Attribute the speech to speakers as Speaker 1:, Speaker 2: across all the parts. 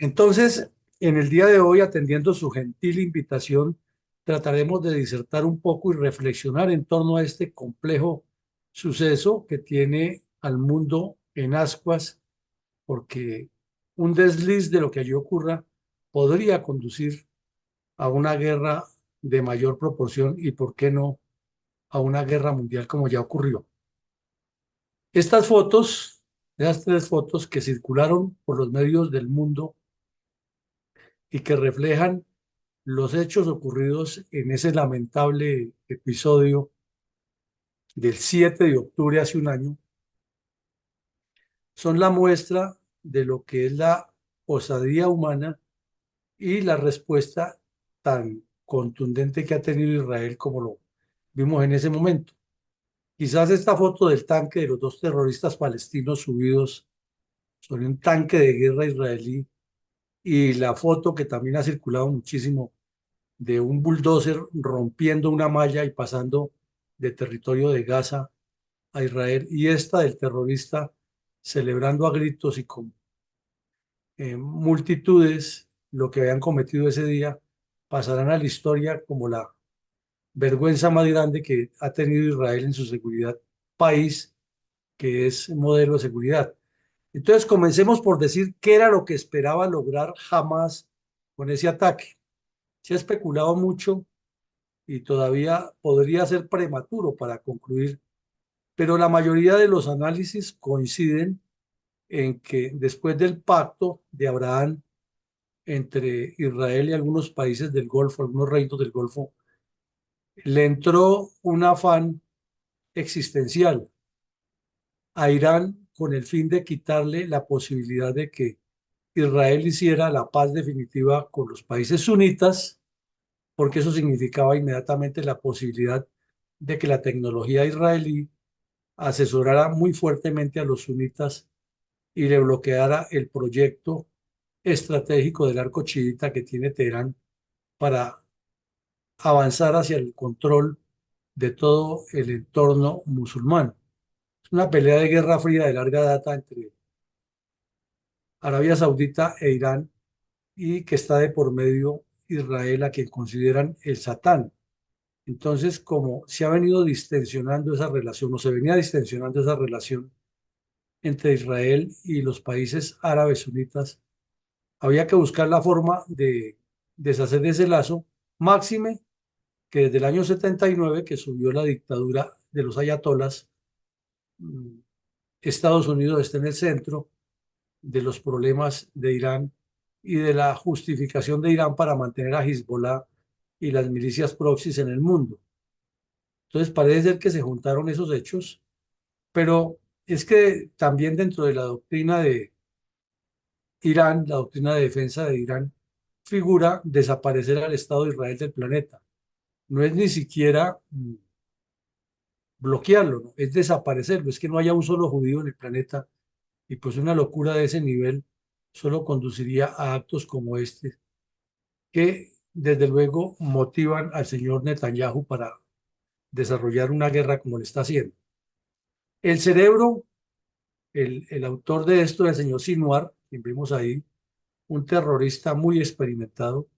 Speaker 1: Entonces, en el día de hoy, atendiendo su gentil invitación, trataremos de disertar un poco y reflexionar en torno a este complejo suceso que tiene al mundo en ascuas, porque un desliz de lo que allí ocurra podría conducir a una guerra de mayor proporción y, ¿por qué no?, a una guerra mundial como ya ocurrió. Estas fotos, estas tres fotos que circularon por los medios del mundo y que reflejan los hechos ocurridos en ese lamentable episodio del 7 de octubre hace un año, son la muestra de lo que es la osadía humana y la respuesta tan contundente que ha tenido Israel como lo vimos en ese momento. Quizás esta foto del tanque de los dos terroristas palestinos subidos sobre un tanque de guerra israelí y la foto que también ha circulado muchísimo de un bulldozer rompiendo una malla y pasando de territorio de Gaza a Israel, y esta del terrorista celebrando a gritos y con multitudes lo que habían cometido ese día, pasarán a la historia como la vergüenza más grande que ha tenido Israel en su seguridad, país que es modelo de seguridad. Entonces, comencemos por decir qué era lo que esperaba lograr Hamas con ese ataque. Se ha especulado mucho y todavía podría ser prematuro para concluir, pero la mayoría de los análisis coinciden en que después del pacto de Abraham entre Israel y algunos países del Golfo, algunos reinos del Golfo, le entró un afán existencial a Irán con el fin de quitarle la posibilidad de que Israel hiciera la paz definitiva con los países sunitas, porque eso significaba inmediatamente la posibilidad de que la tecnología israelí asesorara muy fuertemente a los sunitas y le bloqueara el proyecto estratégico del arco chiita que tiene Teherán para avanzar hacia el control de todo el entorno musulmán. Es una pelea de guerra fría de larga data entre Arabia Saudita e Irán y que está de por medio Israel, a quien consideran el Satán. Entonces, como se ha venido distensionando esa relación, o se venía distensionando esa relación entre Israel y los países árabes sunitas, había que buscar la forma de deshacer ese lazo, máxime que desde el año 79, que subió la dictadura de los ayatolas, mm, Estados Unidos está en el centro de los problemas de Irán y de la justificación de Irán para mantener a Hezbollah y las milicias proxies en el mundo. Entonces parece ser que se juntaron esos hechos, pero es que también dentro de la doctrina de Irán, la doctrina de defensa de Irán, figura desaparecer al Estado de Israel del planeta. No es ni siquiera bloquearlo, ¿no? Es desaparecerlo, es que no haya un solo judío en el planeta, y pues una locura de ese nivel solo conduciría a actos como este, que desde luego motivan al señor Netanyahu para desarrollar una guerra como le está haciendo. El cerebro, el autor de esto, el señor Sinwar, quien vimos ahí, un terrorista muy experimentado,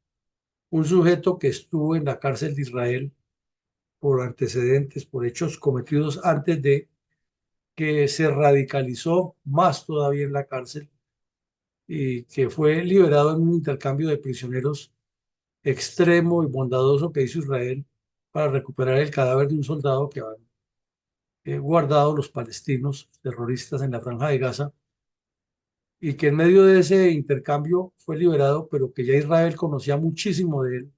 Speaker 1: un sujeto que estuvo en la cárcel de Israel por antecedentes, por hechos cometidos antes de, que se radicalizó más todavía en la cárcel y que fue liberado en un intercambio de prisioneros extremo y bondadoso que hizo Israel para recuperar el cadáver de un soldado que habían guardado los palestinos terroristas en la Franja de Gaza, y que en medio de ese intercambio fue liberado, pero que ya Israel conocía muchísimo de él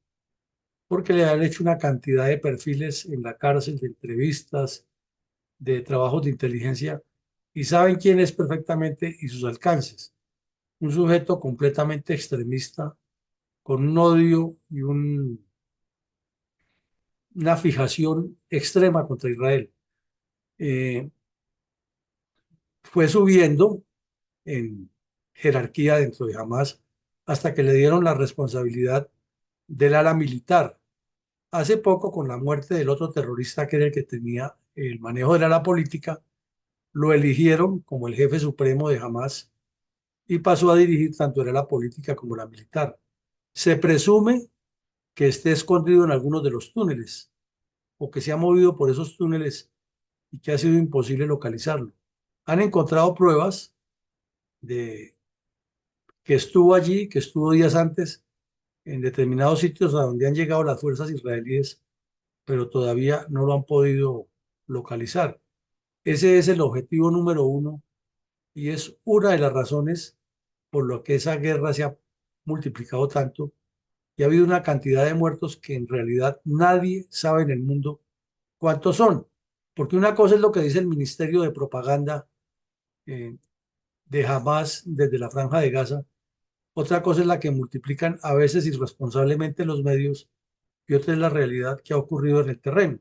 Speaker 1: porque le habían hecho una cantidad de perfiles en la cárcel, de entrevistas, de trabajos de inteligencia, y saben quién es perfectamente y sus alcances. Un sujeto completamente extremista, con un odio y una fijación extrema contra Israel. Eh, Fue subiendo en jerarquía dentro de Hamas hasta que le dieron la responsabilidad del ala militar. Hace poco, con la muerte del otro terrorista que era el que tenía el manejo del ala política, lo eligieron como el jefe supremo de Hamas, y pasó a dirigir tanto era la política como la militar. Se presume que esté escondido en algunos de los túneles o que se ha movido por esos túneles y que ha sido imposible localizarlo. Han encontrado pruebas de que estuvo allí, que estuvo días antes en determinados sitios a donde han llegado las fuerzas israelíes, pero todavía no lo han podido localizar. Ese es el objetivo número uno y es una de las razones por lo que esa guerra se ha multiplicado tanto y ha habido una cantidad de muertos que en realidad nadie sabe en el mundo cuántos son. Porque una cosa es lo que dice el Ministerio de Propaganda eh, de Hamas desde la Franja de Gaza, otra cosa es la que multiplican a veces irresponsablemente los medios y otra es la realidad que ha ocurrido en el terreno.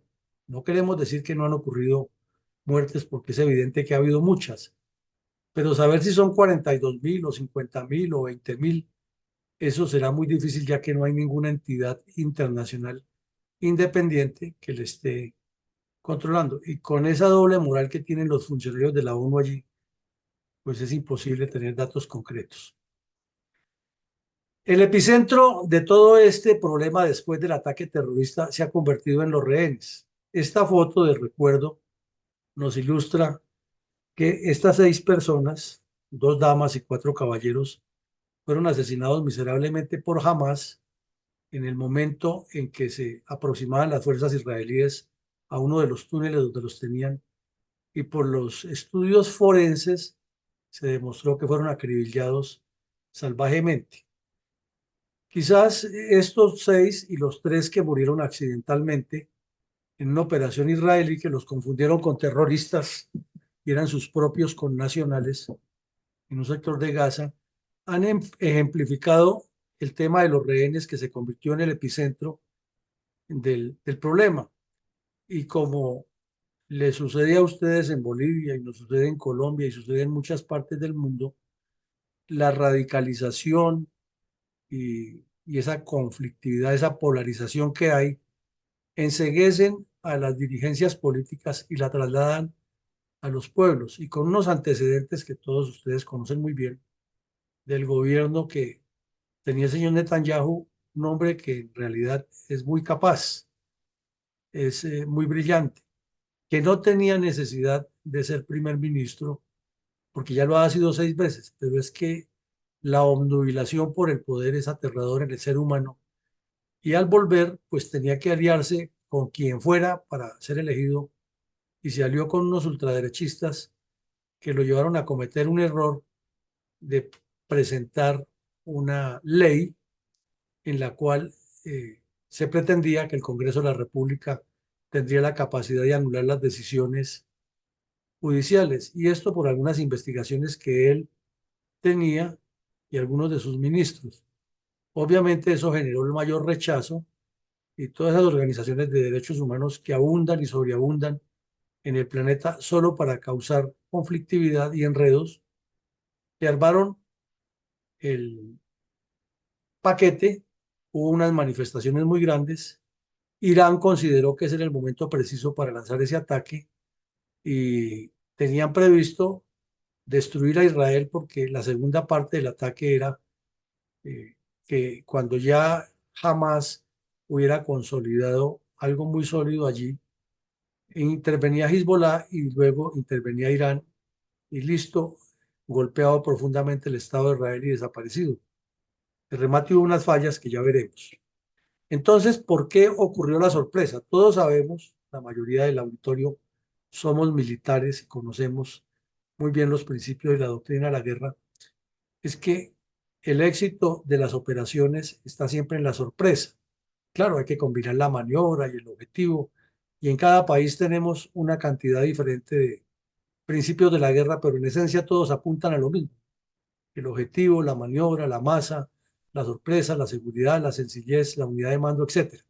Speaker 1: No queremos decir que no han ocurrido muertes porque es evidente que ha habido muchas, pero saber si son 42.000 o 50.000 o 20.000, eso será muy difícil ya que no hay ninguna entidad internacional independiente que le esté controlando. Y con esa doble moral que tienen los funcionarios de la ONU allí, pues es imposible tener datos concretos. El epicentro de todo este problema después del ataque terrorista se ha convertido en los rehenes. Esta foto de recuerdo nos ilustra que estas 6 personas, 2 damas y 4 caballeros, fueron asesinados miserablemente por Hamas en el momento en que se aproximaban las fuerzas israelíes a uno de los túneles donde los tenían y por los estudios forenses se demostró que fueron acribillados salvajemente. Quizás estos 6 y los 3 que murieron accidentalmente en una operación israelí que los confundieron con terroristas y eran sus propios connacionales en un sector de Gaza, han ejemplificado el tema de los rehenes que se convirtió en el epicentro del problema. Y como le sucede a ustedes en Bolivia y nos sucede en Colombia y sucede en muchas partes del mundo, la radicalización y esa conflictividad, esa polarización que hay, enceguecen a las dirigencias políticas y la trasladan a los pueblos y con unos antecedentes que todos ustedes conocen muy bien del gobierno que tenía el señor Netanyahu, un hombre que en realidad es muy capaz, es muy brillante, que no tenía necesidad de ser primer ministro porque ya lo ha sido 6 veces, pero es que la obnubilación por el poder es aterrador en el ser humano y al volver pues tenía que aliarse con quien fuera para ser elegido y se alió con unos ultraderechistas que lo llevaron a cometer un error de presentar una ley en la cual se pretendía que el Congreso de la República tendría la capacidad de anular las decisiones judiciales, y esto por algunas investigaciones que él tenía y algunos de sus ministros. Obviamente eso generó el mayor rechazo y todas esas organizaciones de derechos humanos que abundan y sobreabundan en el planeta solo para causar conflictividad y enredos, que armaron el paquete, hubo unas manifestaciones muy grandes. Irán consideró que ese era el momento preciso para lanzar ese ataque y tenían previsto destruir a Israel porque la segunda parte del ataque era que cuando ya jamás hubiera consolidado algo muy sólido allí, intervenía Hezbollah y luego intervenía Irán y listo, golpeado profundamente el Estado de Israel y desaparecido. El remate hubo unas fallas que ya veremos. Entonces, ¿por qué ocurrió la sorpresa? Todos sabemos, la mayoría del auditorio somos militares y conocemos muy bien los principios de la doctrina de la guerra, es que el éxito de las operaciones está siempre en la sorpresa. Claro, hay que combinar la maniobra y el objetivo, y en cada país tenemos una cantidad diferente de principios de la guerra, pero en esencia todos apuntan a lo mismo. El objetivo, la maniobra, la masa, la sorpresa, la seguridad, la sencillez, la unidad de mando, etcétera.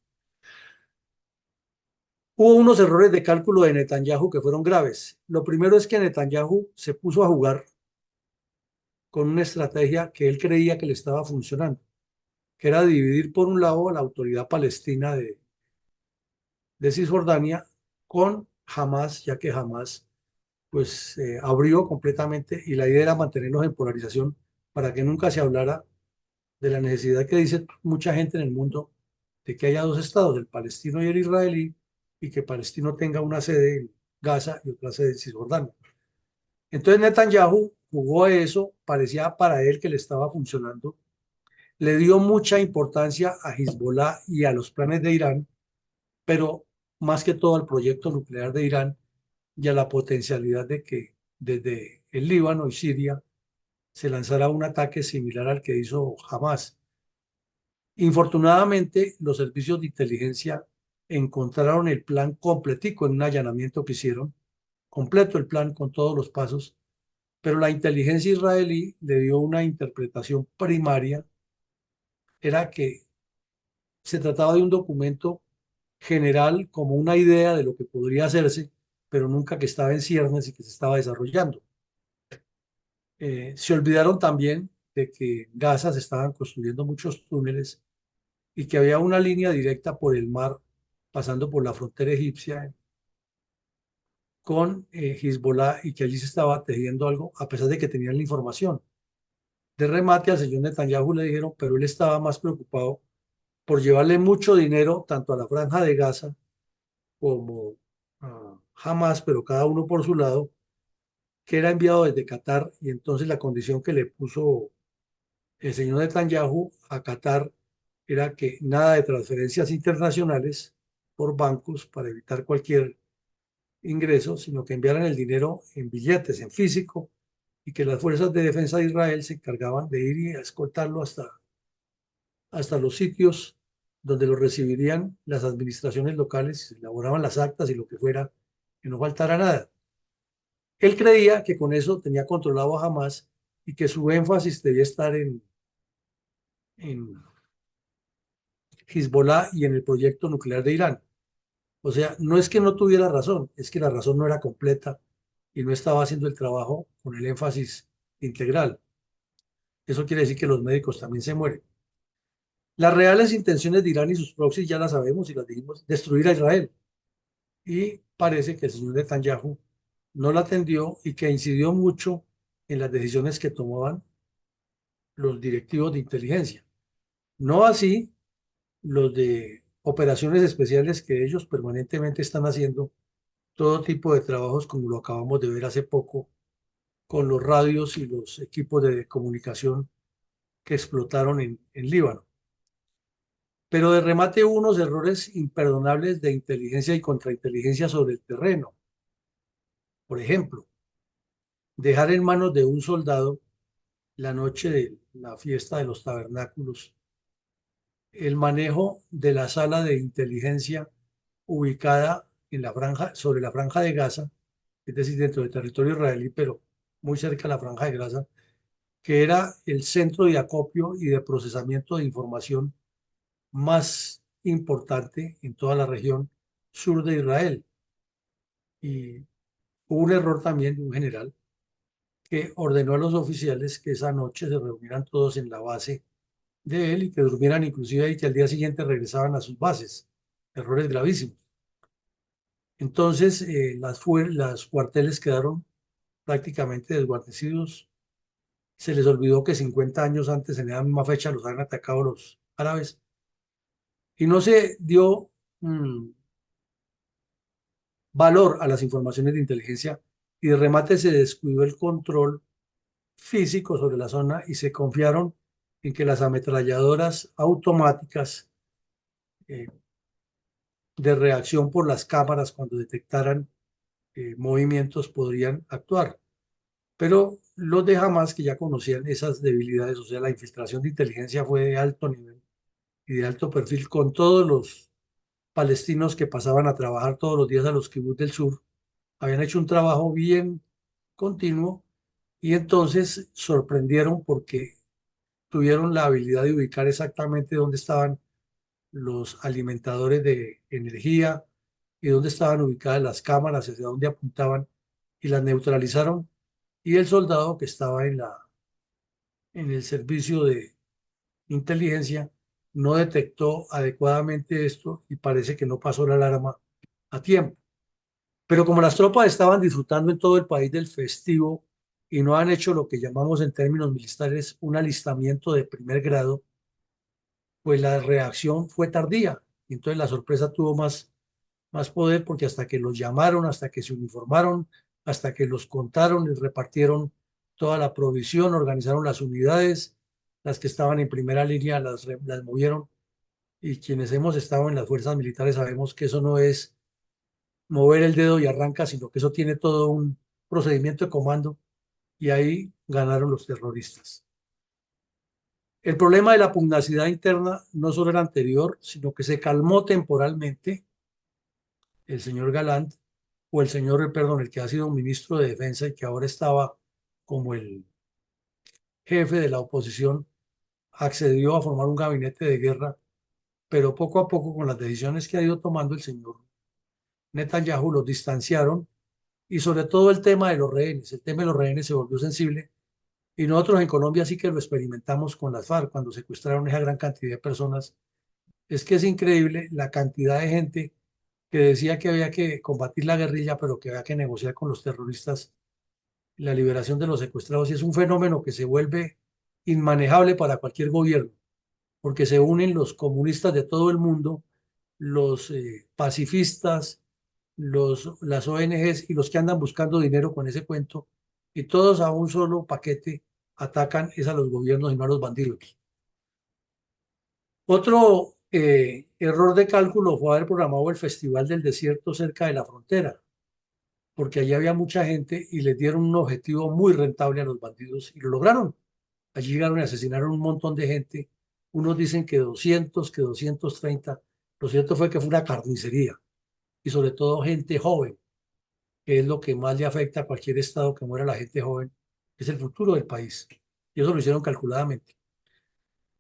Speaker 1: Hubo unos errores de cálculo de Netanyahu que fueron graves. Lo primero es que Netanyahu se puso a jugar con una estrategia que él creía que le estaba funcionando, que era dividir por un lado a la autoridad palestina de Cisjordania con Hamas, ya que Hamas pues abrió completamente y la idea era mantenerlos en polarización para que nunca se hablara de la necesidad que dice mucha gente en el mundo de que haya dos estados, el palestino y el israelí, y que Palestino tenga una sede en Gaza y otra sede en Cisjordania. Entonces Netanyahu jugó a eso, parecía para él que le estaba funcionando, le dio mucha importancia a Hezbollah y a los planes de Irán, pero más que todo al proyecto nuclear de Irán y a la potencialidad de que desde el Líbano y Siria se lanzara un ataque similar al que hizo Hamas. Infortunadamente, los servicios de inteligencia encontraron el plan completico en un allanamiento que hicieron, completo el plan con todos los pasos, pero la inteligencia israelí le dio una interpretación primaria, era que se trataba de un documento general como una idea de lo que podría hacerse, pero nunca que estaba en ciernes y que se estaba desarrollando. Se olvidaron también de que en Gaza se estaban construyendo muchos túneles y que había una línea directa por el mar pasando por la frontera egipcia con Hezbollah y que allí se estaba tejiendo algo a pesar de que tenían la información. De remate al señor Netanyahu le dijeron, pero él estaba más preocupado por llevarle mucho dinero tanto a la franja de Gaza como a Hamas, pero cada uno por su lado, que era enviado desde Qatar y entonces la condición que le puso el señor Netanyahu a Qatar era que nada de transferencias internacionales por bancos para evitar cualquier ingreso, sino que enviaran el dinero en billetes, en físico, y que las fuerzas de defensa de Israel se encargaban de ir y a escoltarlo hasta los sitios donde lo recibirían las administraciones locales, elaboraban las actas y lo que fuera, que no faltara nada. Él creía que con eso tenía controlado a Hamas y que su énfasis debía estar en Hezbollah y en el proyecto nuclear de Irán. O sea, no es que no tuviera razón, es que la razón no era completa y no estaba haciendo el trabajo con el énfasis integral. Eso quiere decir que los médicos también se mueren. Las reales intenciones de Irán y sus proxies ya las sabemos y las dijimos, destruir a Israel. Y parece que el señor Netanyahu no la atendió y que incidió mucho en las decisiones que tomaban los directivos de inteligencia. No así los de operaciones especiales que ellos permanentemente están haciendo todo tipo de trabajos como lo acabamos de ver hace poco con los radios y los equipos de comunicación que explotaron en Líbano. Pero de remate hubo unos errores imperdonables de inteligencia y contrainteligencia sobre el terreno. Por ejemplo, dejar en manos de un soldado la noche de la fiesta de los tabernáculos el manejo de la sala de inteligencia ubicada en la franja, sobre la franja de Gaza, es decir, dentro del territorio israelí, pero muy cerca de la franja de Gaza, que era el centro de acopio y de procesamiento de información más importante en toda la región sur de Israel. Y hubo un error también de un general que ordenó a los oficiales que esa noche se reunieran todos en la base de él y que durmieran inclusive y que al día siguiente regresaban a sus bases. Errores gravísimos. Entonces, las cuarteles quedaron prácticamente desguarnecidos. Se les olvidó que 50 años antes, en esa misma fecha, los habían atacado los árabes y no se dio valor a las informaciones de inteligencia y de remate se descuidó el control físico sobre la zona y se confiaron en que las ametralladoras automáticas eh, de reacción por las cámaras cuando detectaran movimientos podrían actuar. Pero los de Hamas que ya conocían esas debilidades, o sea, la infiltración de inteligencia fue de alto nivel y de alto perfil con todos los palestinos que pasaban a trabajar todos los días a los kibbutz del sur, habían hecho un trabajo bien continuo y entonces sorprendieron porque tuvieron la habilidad de ubicar exactamente dónde estaban los alimentadores de energía y dónde estaban ubicadas las cámaras, hacia dónde apuntaban y las neutralizaron. Y el soldado que estaba en el servicio de inteligencia no detectó adecuadamente esto y parece que no pasó la alarma a tiempo. Pero como las tropas estaban disfrutando en todo el país del festivo y no han hecho lo que llamamos en términos militares un alistamiento de primer grado, pues la reacción fue tardía. Y entonces la sorpresa tuvo más poder porque hasta que los llamaron, hasta que se uniformaron, hasta que los contaron, les repartieron toda la provisión, organizaron las unidades, las que estaban en primera línea las movieron. Y quienes hemos estado en las fuerzas militares sabemos que eso no es mover el dedo y arranca, sino que eso tiene todo un procedimiento de comando y ahí ganaron los terroristas. El problema de la pugnacidad interna no solo era anterior, sino que se calmó temporalmente el señor Galant o el señor, perdón, el que ha sido ministro de Defensa y que ahora estaba como el jefe de la oposición, accedió a formar un gabinete de guerra, pero poco a poco con las decisiones que ha ido tomando el señor Netanyahu los distanciaron y sobre todo el tema de los rehenes. El tema de los rehenes se volvió sensible y nosotros en Colombia sí que lo experimentamos con las FARC cuando secuestraron esa gran cantidad de personas. Es que es increíble la cantidad de gente que decía que había que combatir la guerrilla, pero que había que negociar con los terroristas la liberación de los secuestrados. Y es un fenómeno que se vuelve inmanejable para cualquier gobierno, porque se unen los comunistas de todo el mundo, los pacifistas, las ONGs y los que andan buscando dinero con ese cuento, y todos a un solo paquete atacan es a los gobiernos y no a los bandidos. Otro error de cálculo fue haber programado el Festival del Desierto cerca de la frontera, porque allí había mucha gente y les dieron un objetivo muy rentable a los bandidos y lo lograron. Allí llegaron y asesinaron un montón de gente. Unos dicen que 200, que 230. Lo cierto fue que fue una carnicería y sobre todo gente joven, que es lo que más le afecta a cualquier estado que muera la gente joven, que es el futuro del país. Y eso lo hicieron calculadamente.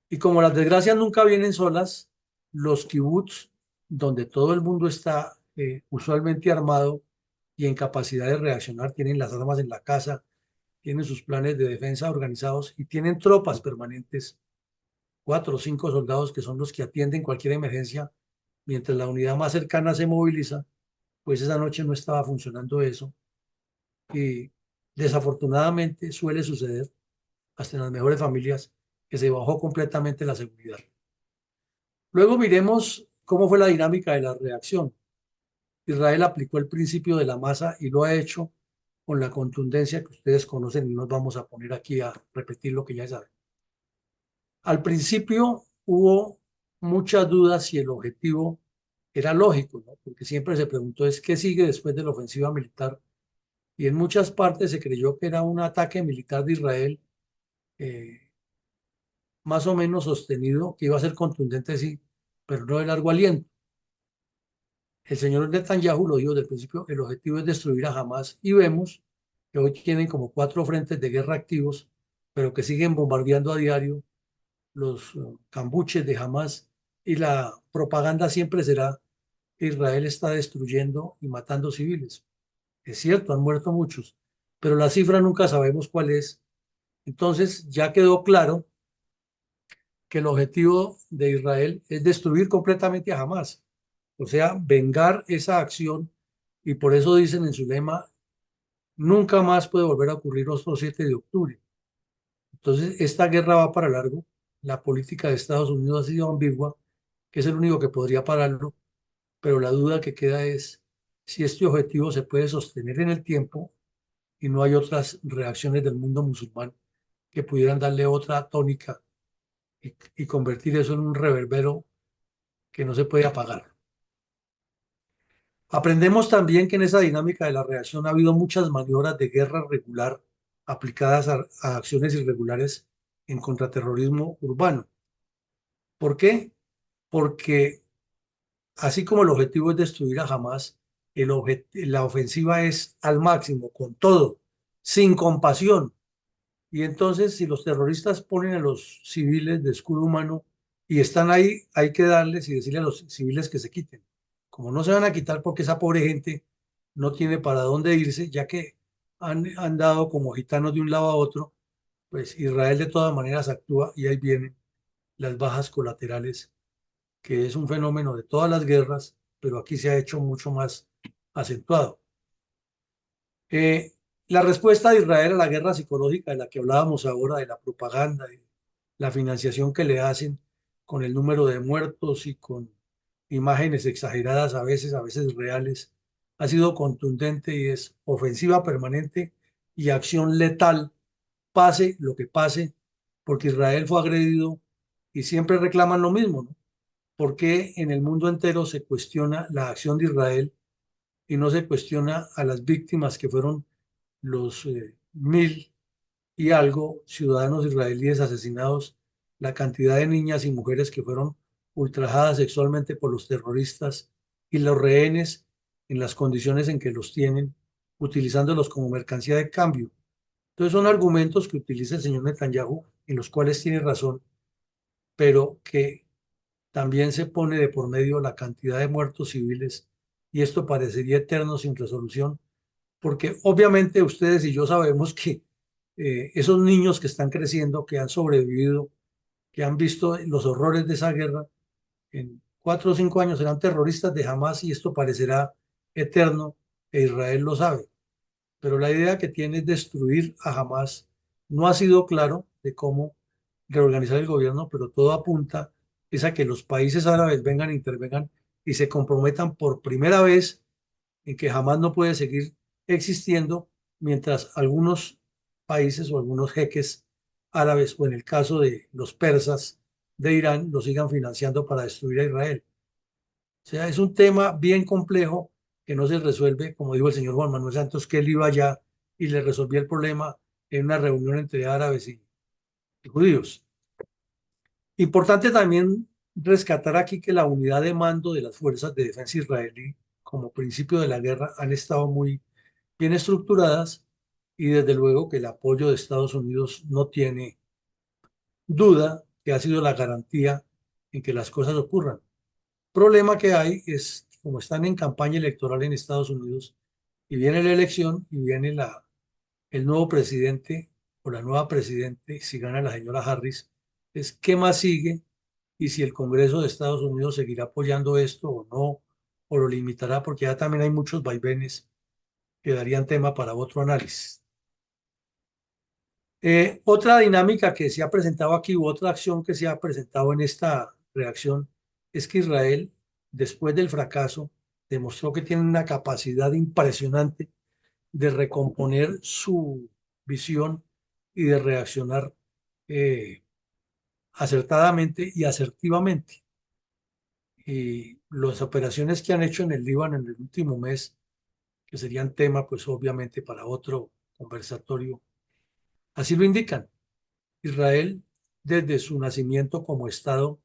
Speaker 1: Y como las desgracias nunca vienen solas, los kibbutz, donde todo el mundo está usualmente armado y en capacidad de reaccionar, tienen las armas en la casa, tienen sus planes de defensa organizados y tienen tropas permanentes, 4 o 5 soldados que son los que atienden cualquier emergencia, mientras la unidad más cercana se moviliza, pues esa noche no estaba funcionando eso y desafortunadamente suele suceder hasta en las mejores familias que se bajó completamente la seguridad. Luego miremos cómo fue la dinámica de la reacción. Israel aplicó el principio de la masa y lo ha hecho con la contundencia que ustedes conocen y no nos vamos a poner aquí a repetir lo que ya saben. Al principio hubo muchas dudas si el objetivo era lógico, ¿no? Porque siempre se preguntó es qué sigue después de la ofensiva militar y en muchas partes se creyó que era un ataque militar de Israel eh, más o menos sostenido, que iba a ser contundente, sí, pero no de largo aliento. El señor Netanyahu lo dijo desde el principio, el objetivo es destruir a Hamas y vemos que hoy tienen como 4 frentes de guerra activos, pero que siguen bombardeando a diario los cambuches de Hamas y la propaganda siempre será que Israel está destruyendo y matando civiles. Es cierto, han muerto muchos, pero la cifra nunca sabemos cuál es. Entonces ya quedó claro que el objetivo de Israel es destruir completamente a Hamas, o sea, vengar esa acción y por eso dicen en su lema, nunca más puede volver a ocurrir otro 7 de octubre. Entonces, esta guerra va para largo, la política de Estados Unidos ha sido ambigua, que es el único que podría pararlo, pero la duda que queda es si este objetivo se puede sostener en el tiempo y no hay otras reacciones del mundo musulmán que pudieran darle otra tónica y convertir eso en un reverbero que no se puede apagar. Aprendemos también que en esa dinámica de la reacción ha habido muchas maniobras de guerra regular aplicadas a acciones irregulares en contraterrorismo urbano. ¿Por qué? Porque así como el objetivo es destruir a Hamas, la ofensiva es al máximo, con todo, sin compasión. Y entonces, si los terroristas ponen a los civiles de escudo humano y están ahí, hay que darles y decirle a los civiles que se quiten. Como no se van a quitar porque esa pobre gente no tiene para dónde irse, ya que han dado como gitanos de un lado a otro, pues Israel de todas maneras actúa y ahí vienen las bajas colaterales, que es un fenómeno de todas las guerras, pero aquí se ha hecho mucho más acentuado. La respuesta de Israel a la guerra psicológica de la que hablábamos ahora, de la propaganda, de la financiación que le hacen con el número de muertos y con imágenes exageradas a veces reales, ha sido contundente y es ofensiva permanente y acción letal, pase lo que pase, porque Israel fue agredido y siempre reclaman lo mismo, ¿no? ¿Por qué en el mundo entero se cuestiona la acción de Israel y no se cuestiona a las víctimas que fueron los mil y algo ciudadanos israelíes asesinados, la cantidad de niñas y mujeres que fueron ultrajadas sexualmente por los terroristas y los rehenes en las condiciones en que los tienen, utilizándolos como mercancía de cambio? Entonces son argumentos que utiliza el señor Netanyahu, en los cuales tiene razón, pero que también se pone de por medio la cantidad de muertos civiles y esto parecería eterno sin resolución, porque obviamente ustedes y yo sabemos que esos niños que están creciendo, que han sobrevivido, que han visto los horrores de esa guerra, en 4 o 5 años serán terroristas de Hamas y esto parecerá eterno e Israel lo sabe. Pero la idea que tiene es destruir a Hamas. No ha sido claro de cómo reorganizar el gobierno, pero todo apunta es a que los países árabes vengan, intervengan y se comprometan por primera vez en que jamás no puede seguir existiendo mientras algunos países o algunos jeques árabes, o en el caso de los persas de Irán, lo sigan financiando para destruir a Israel. O sea, es un tema bien complejo que no se resuelve, como dijo el señor Juan Manuel Santos, que él iba allá y le resolvía el problema en una reunión entre árabes y judíos. Importante también rescatar aquí que la unidad de mando de las fuerzas de defensa israelí, como principio de la guerra, han estado muy bien estructuradas y desde luego que el apoyo de Estados Unidos no tiene duda que ha sido la garantía en que las cosas ocurran. Problema que hay es, como están en campaña electoral en Estados Unidos y viene la elección y viene el nuevo presidente o la nueva presidente, si gana la señora Harris, es qué más sigue y si el Congreso de Estados Unidos seguirá apoyando esto o no, o lo limitará, porque ya también hay muchos vaivenes que darían tema para otro análisis. Otra dinámica que se ha presentado aquí, u otra acción que se ha presentado en esta reacción, es que Israel, después del fracaso, demostró que tiene una capacidad impresionante de recomponer su visión y de reaccionar eh, acertadamente y asertivamente. Y las operaciones que han hecho en el Líbano en el último mes, que serían tema, pues obviamente para otro conversatorio, así lo indican. Israel, desde su nacimiento como Estado,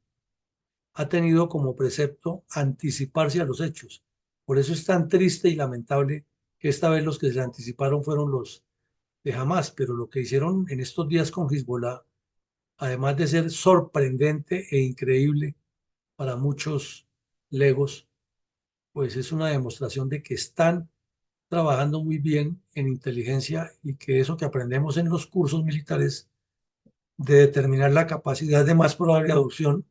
Speaker 1: ha tenido como precepto anticiparse a los hechos. Por eso es tan triste y lamentable que esta vez los que se anticiparon fueron los de Hamas, pero lo que hicieron en estos días con Hezbollah, además de ser sorprendente e increíble para muchos legos, pues es una demostración de que están trabajando muy bien en inteligencia y que eso que aprendemos en los cursos militares de determinar la capacidad de más probable adopción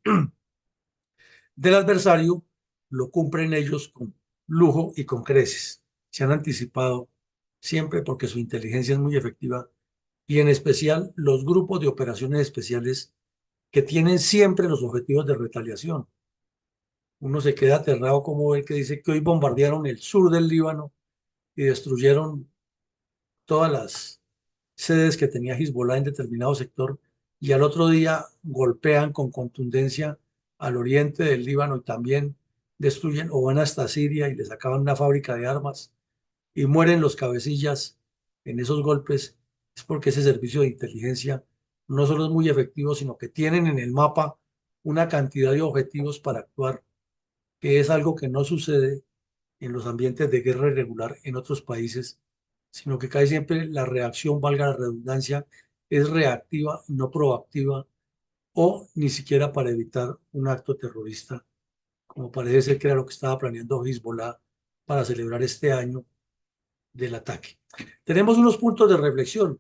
Speaker 1: del adversario, lo cumplen ellos con lujo y con creces. Se han anticipado siempre porque su inteligencia es muy efectiva y en especial los grupos de operaciones especiales que tienen siempre los objetivos de retaliación. Uno se queda aterrado como el que dice que hoy bombardearon el sur del Líbano y destruyeron todas las sedes que tenía Hezbollah en determinado sector y al otro día golpean con contundencia al oriente del Líbano y también destruyen o van hasta Siria y les acaban una fábrica de armas y mueren los cabecillas en esos golpes. Es porque ese servicio de inteligencia no solo es muy efectivo, sino que tienen en el mapa una cantidad de objetivos para actuar, que es algo que no sucede en los ambientes de guerra irregular en otros países, sino que casi siempre la reacción, valga la redundancia, es reactiva, no proactiva, o ni siquiera para evitar un acto terrorista, como parece ser que era lo que estaba planeando Hezbollah para celebrar este año del ataque. Tenemos unos puntos de reflexión.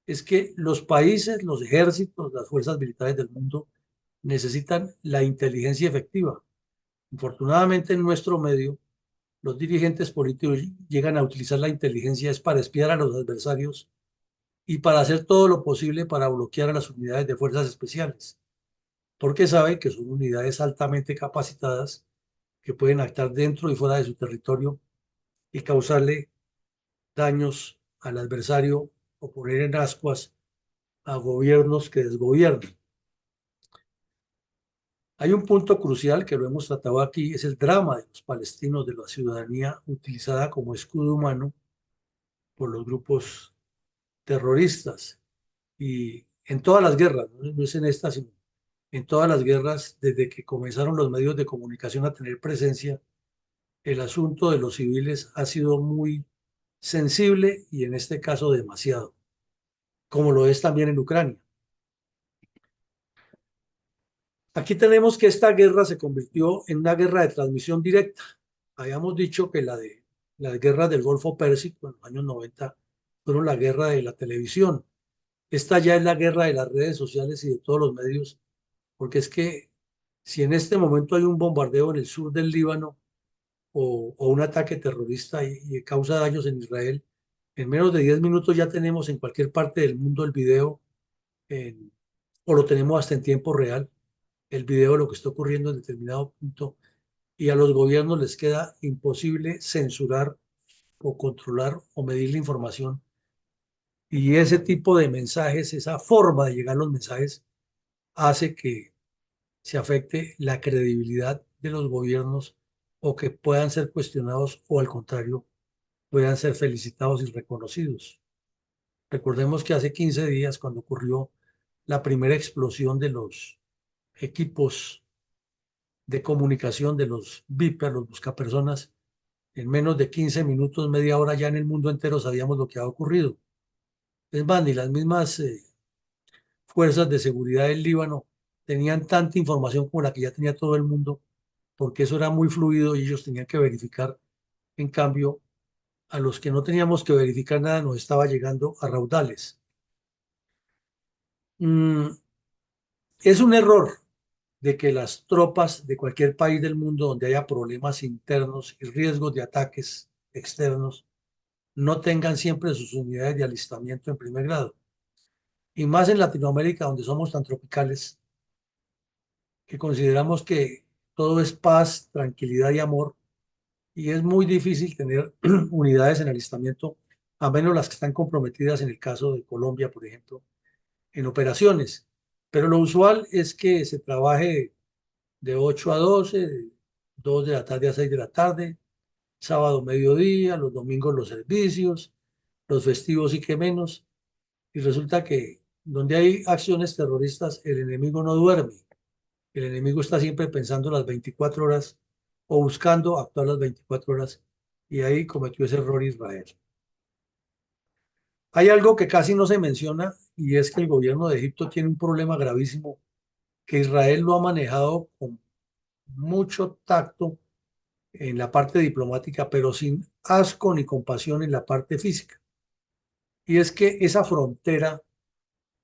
Speaker 1: Es que los países, los ejércitos, las fuerzas militares del mundo necesitan la inteligencia efectiva. Infortunadamente en nuestro medio los dirigentes políticos llegan a utilizar la inteligencia es para espiar a los adversarios y para hacer todo lo posible para bloquear a las unidades de fuerzas especiales, porque saben que son unidades altamente capacitadas que pueden actuar dentro y fuera de su territorio y causarle daños al adversario o poner en ascuas a gobiernos que desgobiernan. Hay un punto crucial que lo hemos tratado aquí, es el drama de los palestinos, de la ciudadanía utilizada como escudo humano por los grupos terroristas. Y en todas las guerras, no es en esta, sino en todas las guerras, desde que comenzaron los medios de comunicación a tener presencia, el asunto de los civiles ha sido muy sensible y en este caso demasiado, como lo es también en Ucrania. Aquí tenemos que esta guerra se convirtió en una guerra de transmisión directa. Habíamos dicho que las guerras del Golfo Pérsico en los años 90 fueron la guerra de la televisión. Esta ya es la guerra de las redes sociales y de todos los medios, porque es que si en este momento hay un bombardeo en el sur del Líbano o un ataque terrorista y causa daños en Israel, en menos de 10 minutos ya tenemos en cualquier parte del mundo el video en- o lo tenemos hasta en tiempo real, el video de lo que está ocurriendo en determinado punto y a los gobiernos les queda imposible censurar o controlar o medir la información. Y ese tipo de mensajes, esa forma de llegar a los mensajes, hace que se afecte la credibilidad de los gobiernos o que puedan ser cuestionados o al contrario, puedan ser felicitados y reconocidos. Recordemos que hace 15 días, cuando ocurrió la primera explosión de los equipos de comunicación de los Viper, los buscapersonas, en menos de 15 minutos, media hora, ya en el mundo entero sabíamos lo que había ocurrido. Es más, ni las mismas fuerzas de seguridad del Líbano tenían tanta información como la que ya tenía todo el mundo, porque eso era muy fluido y ellos tenían que verificar. En cambio, a los que no teníamos que verificar nada nos estaba llegando a raudales. Mm, es un error de que las tropas de cualquier país del mundo donde haya problemas internos y riesgos de ataques externos no tengan siempre sus unidades de alistamiento en primer grado. Y más en Latinoamérica, donde somos tan tropicales, que consideramos que todo es paz, tranquilidad y amor, y es muy difícil tener unidades en alistamiento, a menos las que están comprometidas en el caso de Colombia, por ejemplo, en operaciones. Pero lo usual es que se trabaje de 8 a 12, de 2 de la tarde a 6 de la tarde, sábado mediodía, los domingos los servicios, los festivos y que menos. Y resulta que donde hay acciones terroristas, el enemigo no duerme. El enemigo está siempre pensando las 24 horas o buscando actuar las 24 horas. Y ahí cometió ese error Israel. Hay algo que casi no se menciona y es que el gobierno de Egipto tiene un problema gravísimo que Israel lo ha manejado con mucho tacto en la parte diplomática, pero sin asco ni compasión en la parte física. Y es que esa frontera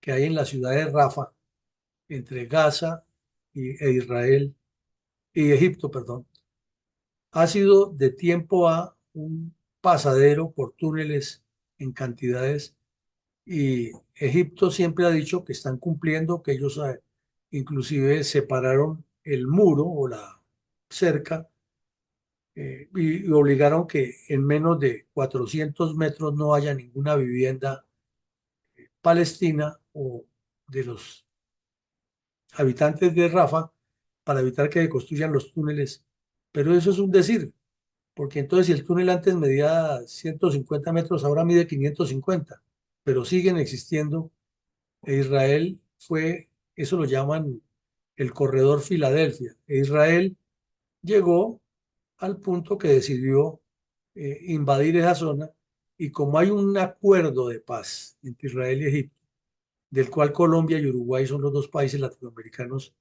Speaker 1: que hay en la ciudad de Rafa, entre Gaza e Israel, y Egipto, perdón, ha sido de tiempo a un pasadero por túneles en cantidades y Egipto siempre ha dicho que están cumpliendo, que ellos inclusive separaron el muro o la cerca y obligaron que en menos de 400 metros no haya ninguna vivienda palestina o de los habitantes de Rafa para evitar que se construyan los túneles. Pero eso es un decir, porque entonces si el túnel antes medía 150 metros, ahora mide 550, pero siguen existiendo. E Israel fue, eso lo llaman el corredor Filadelfia. E Israel llegó al punto que decidió invadir esa zona y como hay un acuerdo de paz entre Israel y Egipto, del cual Colombia y Uruguay son los dos países latinoamericanos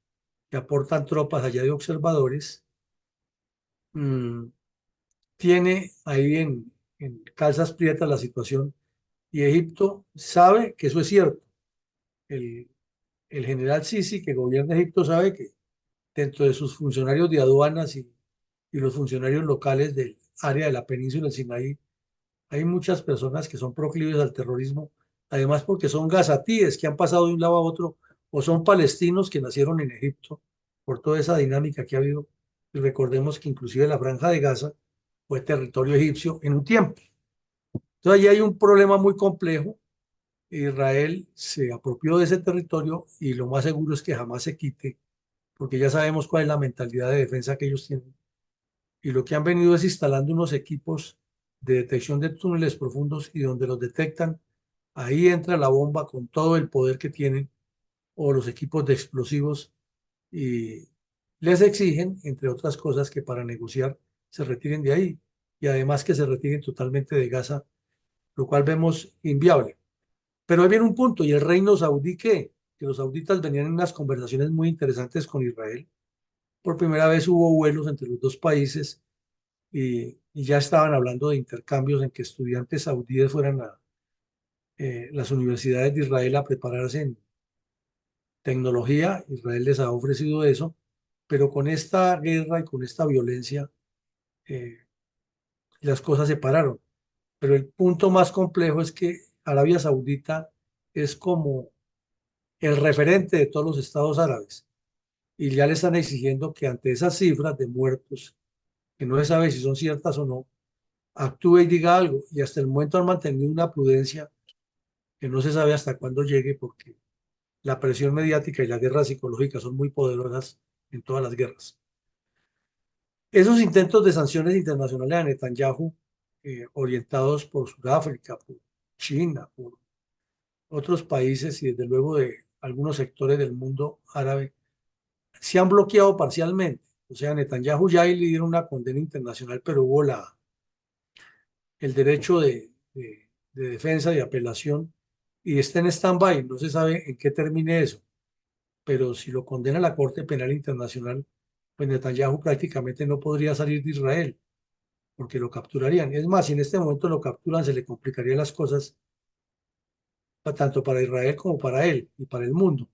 Speaker 1: que aportan tropas allá de observadores, mmm, tiene ahí en calzas prietas la situación y Egipto sabe que eso es cierto. El, el general Sisi, que gobierna Egipto, sabe que dentro de sus funcionarios de aduanas y los funcionarios locales área de la península del Sinaí hay muchas personas que son proclives al terrorismo, además porque son gazatíes que han pasado de un lado a otro o son palestinos que nacieron en Egipto por toda esa dinámica que ha habido. Y recordemos que inclusive la Franja de Gaza fue territorio egipcio en un tiempo. Entonces allí hay un problema muy complejo. Israel se apropió de ese territorio y lo más seguro es que jamás se quite, porque ya sabemos cuál es la mentalidad de defensa que ellos tienen. Y lo que han venido es instalando unos equipos de detección de túneles profundos y donde los detectan, ahí entra la bomba con todo el poder que tienen o los equipos de explosivos y les exigen, entre otras cosas, que para negociar se retiren de ahí y además que se retiren totalmente de Gaza, lo cual vemos inviable. Pero ahí viene un punto, ¿y el reino saudí qué? Que los sauditas venían en unas conversaciones muy interesantes con Israel. Por primera vez hubo vuelos entre los dos países y ya estaban hablando de intercambios en que estudiantes saudíes fueran a las universidades de Israel a prepararse en tecnología. Israel les ha ofrecido eso, pero con esta guerra y con esta violencia eh, las cosas se pararon. Pero el punto más complejo es que Arabia Saudita es como el referente de todos los estados árabes y ya le están exigiendo que ante esas cifras de muertos, que no se sabe si son ciertas o no, actúe y diga algo. Y hasta el momento han mantenido una prudencia que no se sabe hasta cuándo llegue, porque la presión mediática y la guerra psicológica son muy poderosas en todas las guerras. Esos intentos de sanciones internacionales a Netanyahu, orientados por Sudáfrica, por China, por otros países y desde luego de algunos sectores del mundo árabe, se han bloqueado parcialmente. O sea, Netanyahu ya le dieron una condena internacional, pero hubo el derecho de defensa y apelación y está en stand-by. No se sabe en qué termine eso, pero si lo condena la Corte Penal Internacional, pues Netanyahu prácticamente no podría salir de Israel porque lo capturarían. Es más, si en este momento lo capturan, se le complicarían las cosas tanto para Israel como para él y para el mundo.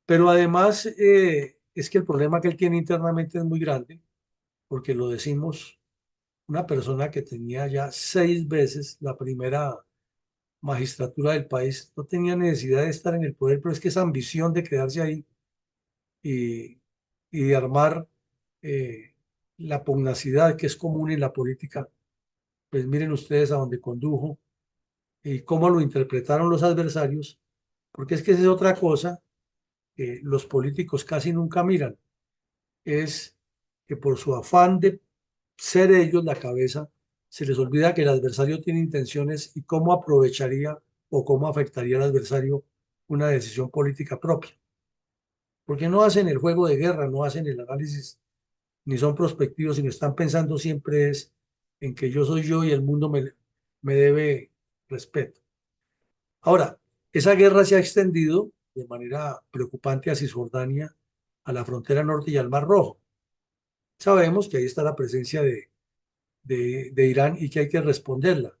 Speaker 1: Pero además es que el problema que él tiene internamente es muy grande, porque lo decimos, una persona que tenía ya 6 veces la primera magistratura del país, no tenía necesidad de estar en el poder, pero es que esa ambición de quedarse ahí y, y de armar eh, la pugnacidad que es común en la política, pues miren ustedes a dónde condujo y cómo lo interpretaron los adversarios, porque es que esa es otra cosa que los políticos casi nunca miran, es que por su afán de ser ellos la cabeza, se les olvida que el adversario tiene intenciones y cómo aprovecharía o cómo afectaría al adversario una decisión política propia. Porque no hacen el juego de guerra, no hacen el análisis, ni son prospectivos, sino están pensando siempre es en que yo soy yo y el mundo me debe respeto. Ahora, esa guerra se ha extendido de manera preocupante a Cisjordania, a la frontera norte y al Mar Rojo. Sabemos que ahí está la presencia de Irán y que hay que responderla,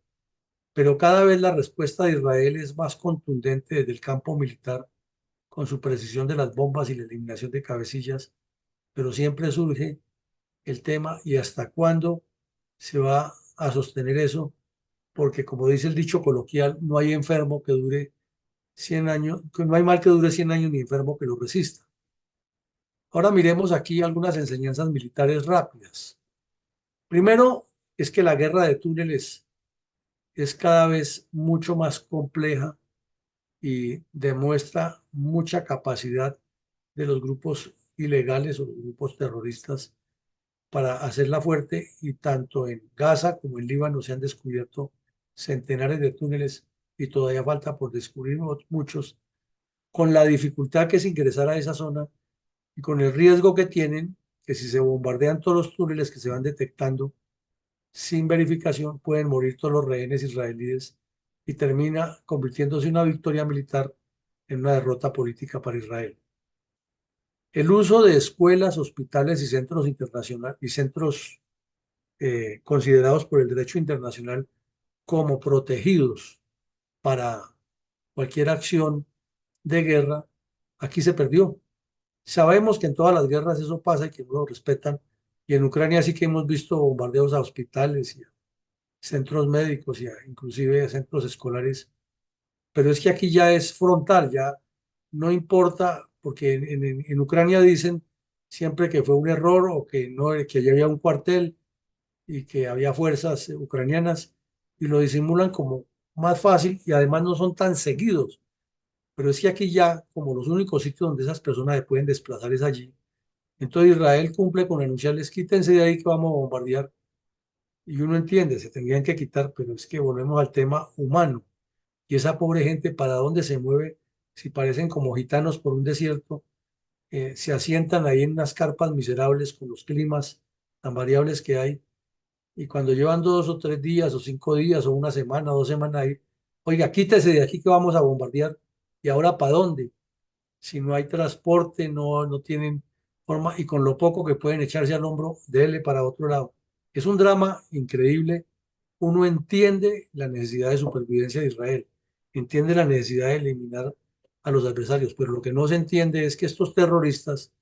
Speaker 1: pero cada vez la respuesta de Israel es más contundente desde el campo militar, con su precisión de las bombas y la eliminación de cabecillas, pero siempre surge el tema y hasta cuándo se va a sostener eso, porque como dice el dicho coloquial, no hay enfermo que dure 100 años, no hay mal que dure 100 años ni enfermo que lo resista. Ahora miremos aquí algunas enseñanzas militares rápidas. Primero, es que la guerra de túneles es cada vez mucho más compleja y demuestra mucha capacidad de los grupos ilegales o los grupos terroristas para hacerla fuerte y tanto en Gaza como en Líbano se han descubierto centenares de túneles y todavía falta por descubrir muchos, con la dificultad que es ingresar a esa zona y con el riesgo que tienen que si se bombardean todos los túneles que se van detectando sin verificación, pueden morir todos los rehenes israelíes y termina convirtiéndose una victoria militar en una derrota política para Israel. El uso de escuelas, hospitales y centros internacionales y centros considerados por el derecho internacional como protegidos para cualquier acción de guerra, aquí se perdió. Sabemos que en todas las guerras eso pasa y que no lo respetan, Y en Ucrania sí que hemos visto bombardeos a hospitales y a centros médicos y inclusive a centros escolares. Pero es que aquí ya es frontal, ya no importa, porque en Ucrania dicen siempre que fue un error o que no, que ya había un cuartel y que había fuerzas ucranianas y lo disimulan como más fácil y además no son tan seguidos. Pero es que aquí ya, como los únicos sitios donde esas personas se pueden desplazar es allí. Entonces Israel cumple con anunciarles, quítense de ahí que vamos a bombardear. Y uno entiende, se tendrían que quitar, pero es que volvemos al tema humano. Y esa pobre gente, ¿para dónde se mueve? Si parecen como gitanos por un desierto, se asientan ahí en unas carpas miserables con los climas tan variables que hay. Y cuando llevan 2 o 3 días, o 5 días, o una semana, 2 semanas ahí, oiga, quítese de aquí que vamos a bombardear. ¿Y ahora para dónde? Si no hay transporte, no tienen forma, y con lo poco que pueden echarse al hombro, dele para otro lado. Es un drama increíble. Uno entiende la necesidad de supervivencia de Israel, entiende la necesidad de eliminar a los adversarios, pero lo que no se entiende es que estos terroristas,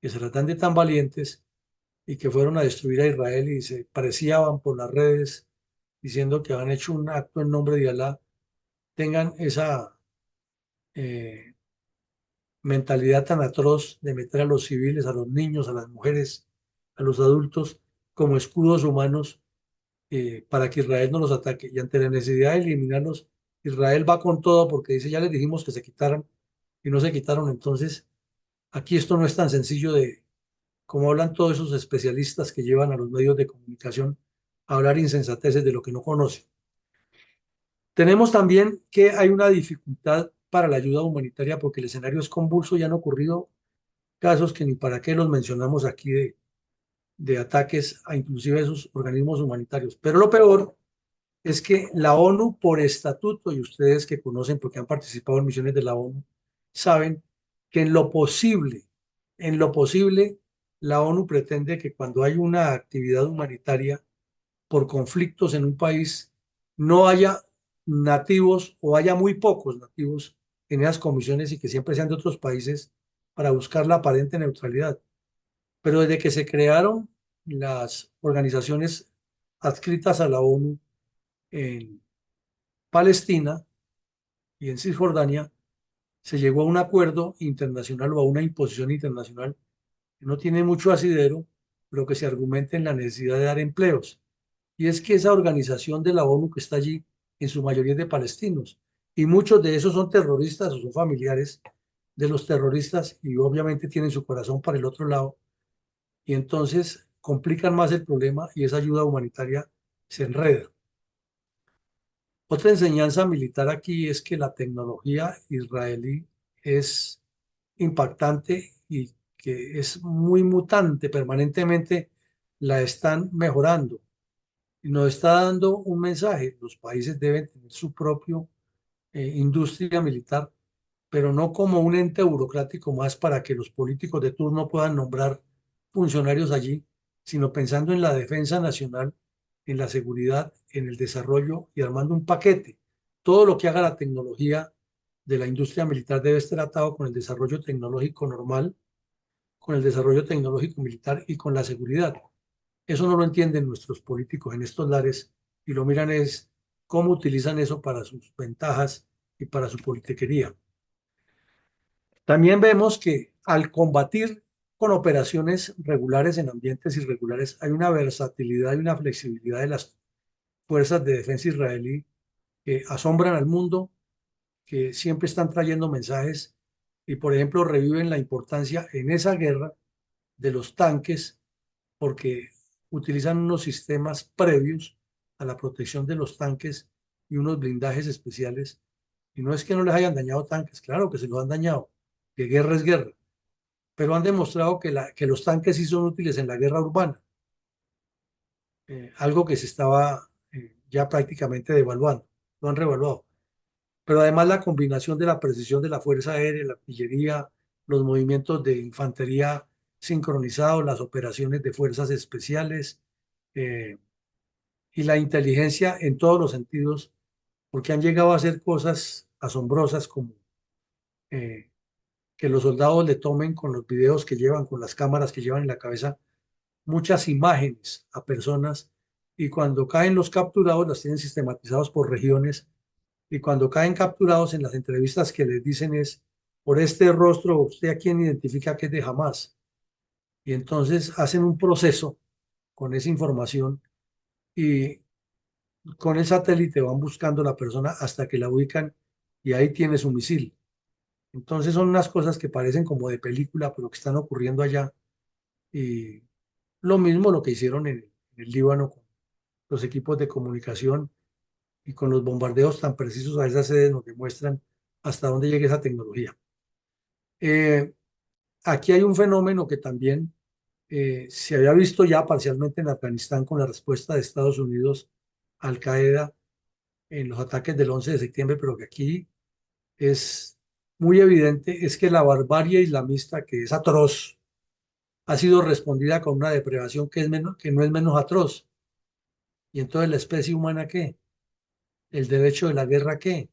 Speaker 1: que se tratan de tan valientes y que fueron a destruir a Israel y se parecían por las redes diciendo que habían hecho un acto en nombre de Alá, tengan esa eh, mentalidad tan atroz de meter a los civiles, a los niños, a las mujeres, a los adultos como escudos humanos para que Israel no los ataque. Y ante la necesidad de eliminarlos, Israel va con todo porque dice, ya les dijimos que se quitaran y no se quitaron. Entonces, aquí esto no es tan sencillo de como hablan todos esos especialistas que llevan a los medios de comunicación a hablar insensateces de lo que no conocen. Tenemos también que hay una dificultad para la ayuda humanitaria porque el escenario es convulso y han ocurrido casos que ni para qué los mencionamos aquí de ataques a inclusive esos organismos humanitarios. Pero lo peor es que la ONU por estatuto, y ustedes que conocen porque han participado en misiones de la ONU, saben que en lo posible, la ONU pretende que cuando hay una actividad humanitaria por conflictos en un país, no haya nativos o haya muy pocos nativos en esas comisiones y que siempre sean de otros países para buscar la aparente neutralidad. Pero desde que se crearon las organizaciones adscritas a la ONU en Palestina y en Cisjordania, se llegó a un acuerdo internacional o a una imposición internacional que no tiene mucho asidero, pero que se argumenta en la necesidad de dar empleos. Y es que esa organización de la ONU que está allí, en su mayoría es de palestinos, y muchos de esos son terroristas o son familiares de los terroristas y obviamente tienen su corazón para el otro lado, y entonces complican más el problema y esa ayuda humanitaria se enreda. Otra enseñanza militar aquí es que la tecnología israelí es impactante y que es muy mutante, permanentemente la están mejorando. Y nos está dando un mensaje, los países deben tener su propio industria militar, pero no como un ente burocrático más para que los políticos de turno puedan nombrar funcionarios allí, sino pensando en la defensa nacional, en la seguridad, en el desarrollo y armando un paquete. Todo lo que haga la tecnología de la industria militar debe estar atado con el desarrollo tecnológico normal, con el desarrollo tecnológico militar y con la seguridad. Eso no lo entienden nuestros políticos en estos lares y lo miran es cómo utilizan eso para sus ventajas y para su politiquería. También vemos que al combatir con operaciones regulares en ambientes irregulares hay una versatilidad y una flexibilidad de las fuerzas de defensa israelí que asombran al mundo, que siempre están trayendo mensajes y, por ejemplo, reviven la importancia en esa guerra de los tanques porque utilizan unos sistemas previos a la protección de los tanques y unos blindajes especiales. Y no es que no les hayan dañado tanques, claro que se los han dañado, que guerra es guerra, pero han demostrado que los tanques sí son útiles en la guerra urbana, algo que se estaba ya prácticamente devaluando, lo han revaluado. Pero además la combinación de la precisión de la Fuerza Aérea, la artillería, los movimientos de infantería sincronizados, las operaciones de fuerzas especiales, eh, y la inteligencia en todos los sentidos, porque han llegado a hacer cosas asombrosas como que los soldados le tomen con los videos que llevan, con las cámaras que llevan en la cabeza, muchas imágenes a personas y cuando caen los capturados las tienen sistematizados por regiones y cuando caen capturados en las entrevistas que les dicen es, por este rostro, usted a quién identifica que es de Hamas. Y entonces hacen un proceso con esa información y con el satélite van buscando a la persona hasta que la ubican y ahí tiene su misil. Entonces son unas cosas que parecen como de película, pero que están ocurriendo allá. Y lo mismo lo que hicieron en el Líbano con los equipos de comunicación y con los bombardeos tan precisos a esas sedes nos demuestran hasta dónde llega esa tecnología. Eh, Aquí hay un fenómeno que también se había visto ya parcialmente en Afganistán con la respuesta de Estados Unidos a Al Qaeda en los ataques del 11 de septiembre, pero que aquí es muy evidente, es que la barbarie islamista, que es atroz, ha sido respondida con una depredación que no es menos atroz. Y entonces la especie humana, ¿qué? El derecho de la guerra, ¿qué?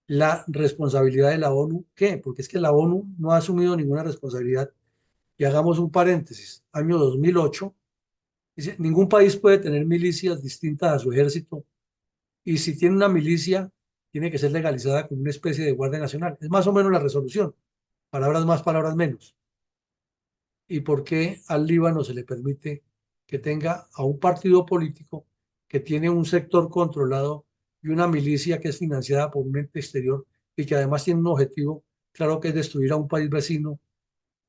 Speaker 1: La responsabilidad de la ONU, ¿qué? Porque es que la ONU no ha asumido ninguna responsabilidad. Y hagamos un paréntesis. Año 2008, dice, ningún país puede tener milicias distintas a su ejército y si tiene una milicia, tiene que ser legalizada como una especie de guardia nacional. Es más o menos la resolución. Palabras más, palabras menos. ¿Y por qué al Líbano se le permite que tenga a un partido político que tiene un sector controlado y una milicia que es financiada por un ente exterior y que además tiene un objetivo claro que es destruir a un país vecino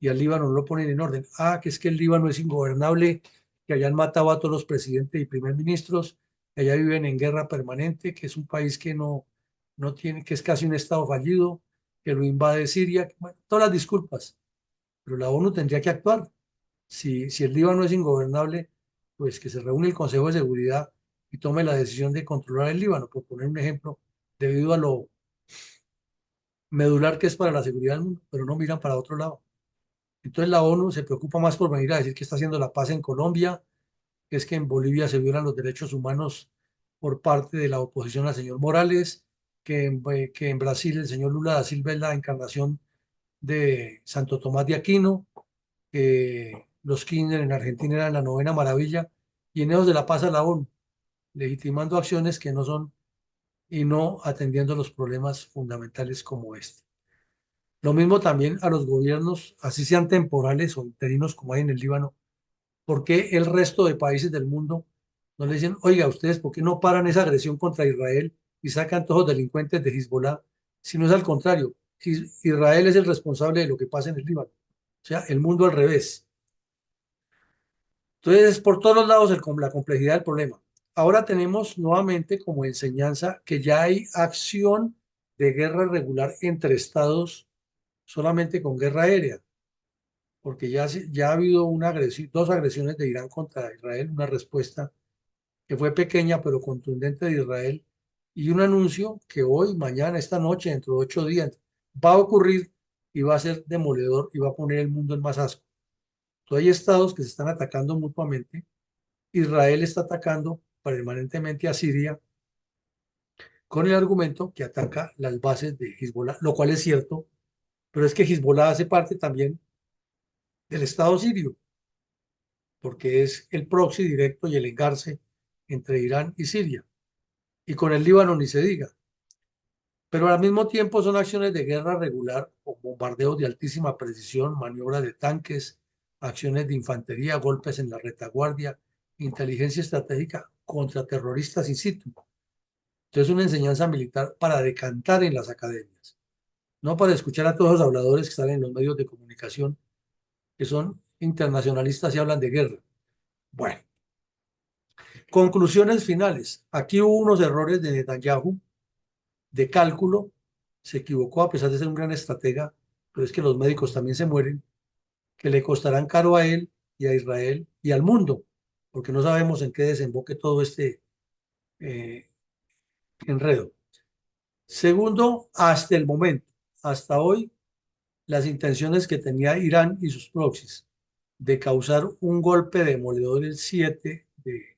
Speaker 1: y al Líbano no lo ponen en orden? Ah, que es que el Líbano es ingobernable, que allá han matado a todos los presidentes y primer ministros, que allá viven en guerra permanente, que es un país que no tiene, que es casi un estado fallido, que lo invade Siria, bueno, todas las disculpas, pero la ONU tendría que actuar. Si el Líbano es ingobernable, pues que se reúne el Consejo de Seguridad y tome la decisión de controlar el Líbano, por poner un ejemplo, debido a lo medular que es para la seguridad del mundo, pero no miran para otro lado. Entonces la ONU se preocupa más por venir a decir que está haciendo la paz en Colombia, que es que en Bolivia se violan los derechos humanos por parte de la oposición al señor Morales, que en Brasil el señor Lula da Silva es la encarnación de Santo Tomás de Aquino, que los Kirchner en Argentina eran la novena maravilla, y en eso se la pasa la ONU, legitimando acciones que no son y no atendiendo los problemas fundamentales como este. Lo mismo también a los gobiernos, así sean temporales o interinos como hay en el Líbano. ¿Por qué el resto de países del mundo no le dicen, oiga, ustedes, ¿por qué no paran esa agresión contra Israel y sacan todos los delincuentes de Hezbollah? Si no es al contrario, Israel es el responsable de lo que pasa en el Líbano. O sea, el mundo al revés. Entonces, por todos los lados la complejidad del problema. Ahora tenemos nuevamente como enseñanza que ya hay acción de guerra regular entre estados solamente con guerra aérea, porque ya ha habido una agresión, dos agresiones de Irán contra Israel, una respuesta que fue pequeña pero contundente de Israel y un anuncio que hoy, mañana, esta noche, dentro de 8 días, va a ocurrir y va a ser demoledor y va a poner el mundo en más asco. Entonces, hay estados que se están atacando mutuamente. Israel está atacando permanentemente a Siria con el argumento que ataca las bases de Hezbollah, lo cual es cierto, pero es que Hezbollah hace parte también del Estado sirio, porque es el proxy directo y el engarce entre Irán y Siria, y con el Líbano ni se diga. Pero al mismo tiempo son acciones de guerra regular o bombardeos de altísima precisión, maniobras de tanques, acciones de infantería, golpes en la retaguardia, inteligencia estratégica contra terroristas in situ. Entonces, una enseñanza militar para decantar en las academias, no para escuchar a todos los habladores que salen en los medios de comunicación, que son internacionalistas y hablan de guerra. Bueno, conclusiones finales. Aquí hubo unos errores de Netanyahu de cálculo. Se equivocó a pesar de ser un gran estratega, pero es que los médicos también se mueren, que le costarán caro a él y a Israel y al mundo, porque no sabemos en qué desemboque todo este eh, enredo. Segundo, hasta el momento, hasta hoy, las intenciones que tenía Irán y sus proxies de causar un golpe demoledor el 7 de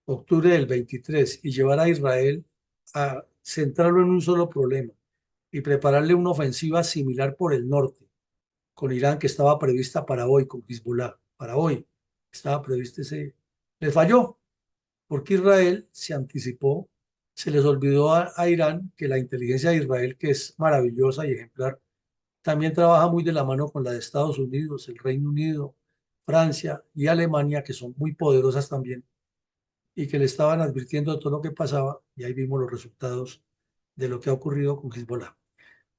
Speaker 1: octubre del 23 y llevar a Israel a centrarlo en un solo problema y prepararle una ofensiva similar por el norte, con Irán que estaba prevista para hoy, con Hezbollah. para hoy. Estaba previsto ese, les falló, porque Israel se anticipó, se les olvidó a Irán que la inteligencia de Israel, que es maravillosa y ejemplar, también trabaja muy de la mano con la de Estados Unidos, el Reino Unido, Francia y Alemania, que son muy poderosas también, y que le estaban advirtiendo de todo lo que pasaba, y ahí vimos los resultados de lo que ha ocurrido con Hezbollah.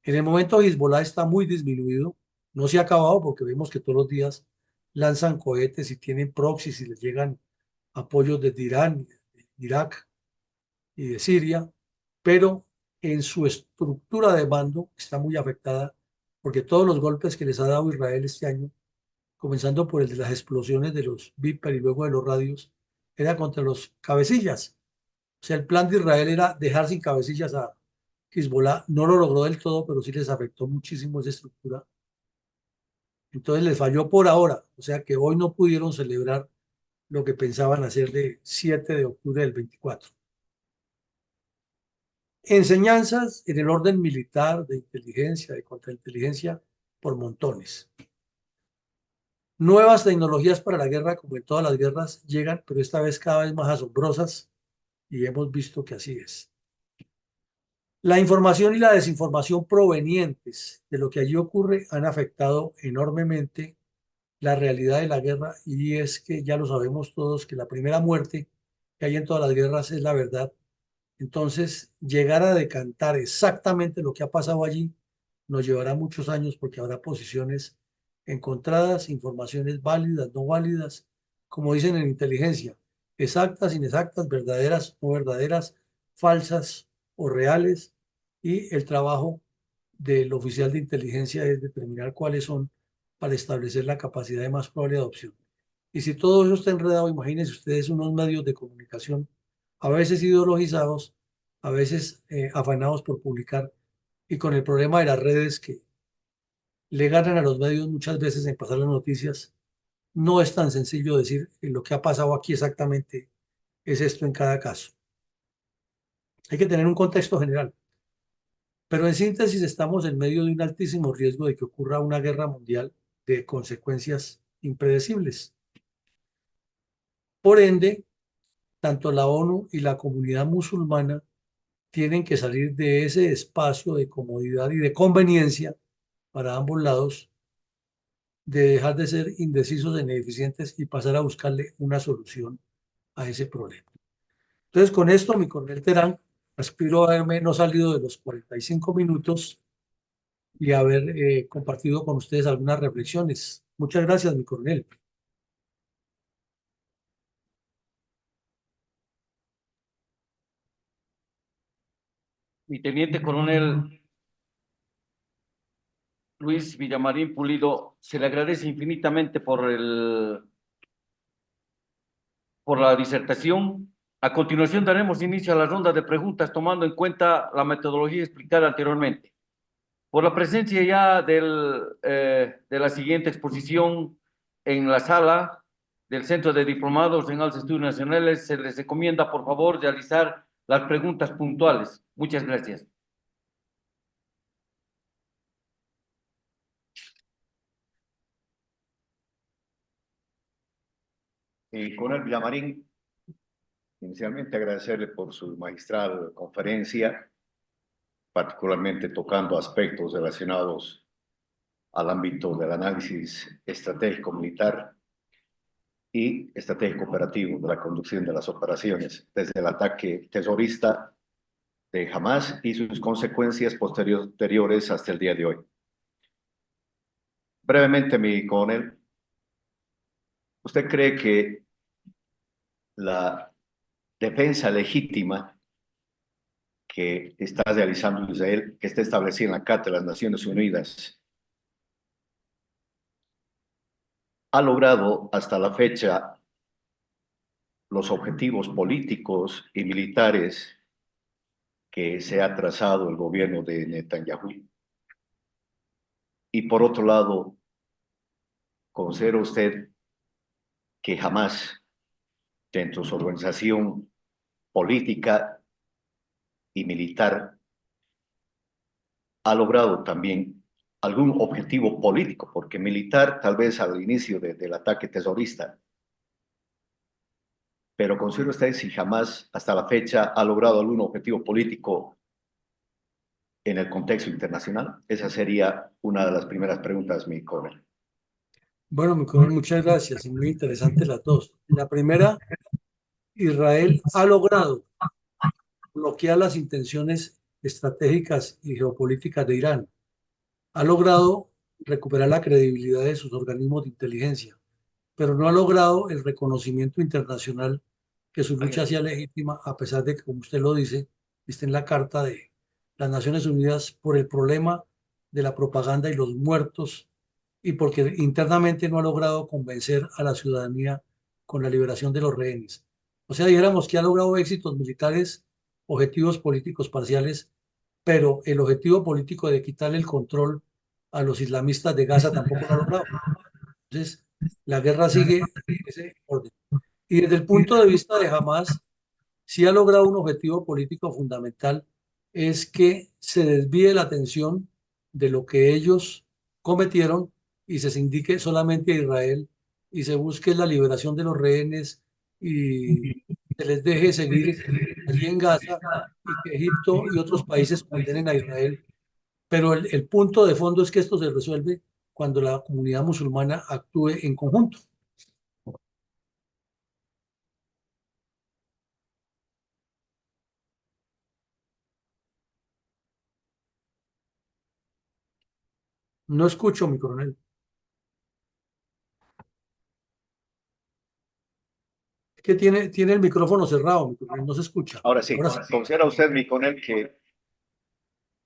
Speaker 1: En el momento Hezbollah está muy disminuido, no se ha acabado porque vemos que todos los días lanzan cohetes y tienen proxies y les llegan apoyos desde Irán, de Irak y de Siria, pero en su estructura de mando está muy afectada porque todos los golpes que les ha dado Israel este año, comenzando por el de las explosiones de los Viper y luego de los radios, era contra los cabecillas. O sea, el plan de Israel era dejar sin cabecillas a Hezbollah. No lo logró del todo, pero sí les afectó muchísimo esa estructura. Entonces les falló por ahora. O sea que hoy no pudieron celebrar lo que pensaban hacer de 7 de octubre del 24. Enseñanzas en el orden militar, de inteligencia, de contrainteligencia, por montones. Nuevas tecnologías para la guerra, como en todas las guerras, llegan, pero esta vez cada vez más asombrosas y hemos visto que así es. La información y la desinformación provenientes de lo que allí ocurre han afectado enormemente la realidad de la guerra y es que ya lo sabemos todos que la primera muerte que hay en todas las guerras es la verdad. Entonces, llegar a decantar exactamente lo que ha pasado allí nos llevará muchos años porque habrá posiciones encontradas, informaciones válidas, no válidas, como dicen en inteligencia, exactas, inexactas, verdaderas, no verdaderas, falsas o reales, y el trabajo del oficial de inteligencia es determinar cuáles son para establecer la capacidad de más probable adopción. Y si todo eso está enredado, imagínense ustedes unos medios de comunicación, a veces ideologizados, a veces afanados por publicar, y con el problema de las redes que le ganan a los medios muchas veces en pasar las noticias, no es tan sencillo decir que lo que ha pasado aquí exactamente es esto en cada caso. Hay que tener un contexto general. Pero en síntesis, estamos en medio de un altísimo riesgo de que ocurra una guerra mundial de consecuencias impredecibles. Por ende, tanto la ONU y la comunidad musulmana tienen que salir de ese espacio de comodidad y de conveniencia para ambos lados, de dejar de ser indecisos e ineficientes y pasar a buscarle una solución a ese problema. Entonces, con esto, mi coronel Terán, aspiro a haberme no salido de los 45 minutos y haber compartido con ustedes algunas reflexiones. Muchas gracias, mi coronel.
Speaker 2: Mi teniente coronel Luis Villamarín Pulido, se le agradece infinitamente por la disertación. A continuación daremos inicio a la ronda de preguntas tomando en cuenta la metodología explicada anteriormente. Por la presencia ya de la siguiente exposición en la sala del Centro de Diplomados en Altos Estudios Nacionales, se les recomienda por favor realizar las preguntas puntuales. Muchas gracias.
Speaker 3: Coronel Villamarín, inicialmente agradecerle por su magistral conferencia, particularmente tocando aspectos relacionados al ámbito del análisis estratégico militar y estratégico operativo de la conducción de las operaciones, desde el ataque terrorista de Hamas y sus consecuencias posteriores hasta el día de hoy. Brevemente, mi coronel, ¿usted cree que la defensa legítima que está realizando Israel, que está establecida en la Carta de las Naciones Unidas, ha logrado hasta la fecha los objetivos políticos y militares que se ha trazado el gobierno de Netanyahu? Y por otro lado, ¿considera usted que jamás dentro de su organización política y militar ha logrado también algún objetivo político, porque militar tal vez al inicio del ataque terrorista, pero considero usted si jamás hasta la fecha ha logrado algún objetivo político en el contexto internacional. Esa sería una de las primeras preguntas, mi coronel.
Speaker 1: Bueno, mi coronel, muchas gracias y muy interesantes las dos. La primera, Israel ha logrado bloquear las intenciones estratégicas y geopolíticas de Irán. Ha logrado recuperar la credibilidad de sus organismos de inteligencia, pero no ha logrado el reconocimiento internacional que su lucha sea legítima, a pesar de que, como usted lo dice, está en la Carta de las Naciones Unidas por el problema de la propaganda y los muertos, y porque internamente no ha logrado convencer a la ciudadanía con la liberación de los rehenes. O sea, dijéramos que ha logrado éxitos militares, objetivos políticos parciales, pero el objetivo político de quitarle el control a los islamistas de Gaza tampoco lo ha logrado. Entonces, la guerra sigue ese orden. Y desde el punto de vista de Hamas, sí ha logrado un objetivo político fundamental, es que se desvíe la atención de lo que ellos cometieron y se indique solamente a Israel y se busque la liberación de los rehenes y se les deje seguir allí en Gaza y que Egipto y otros países condenen a Israel. Pero el punto de fondo es que esto se resuelve cuando la comunidad musulmana actúe en conjunto. No escucho, mi coronel. Es que tiene el micrófono cerrado, mi coronel, no se escucha.
Speaker 3: Ahora sí,
Speaker 1: Ahora sí.
Speaker 3: ¿considera usted, mi coronel, que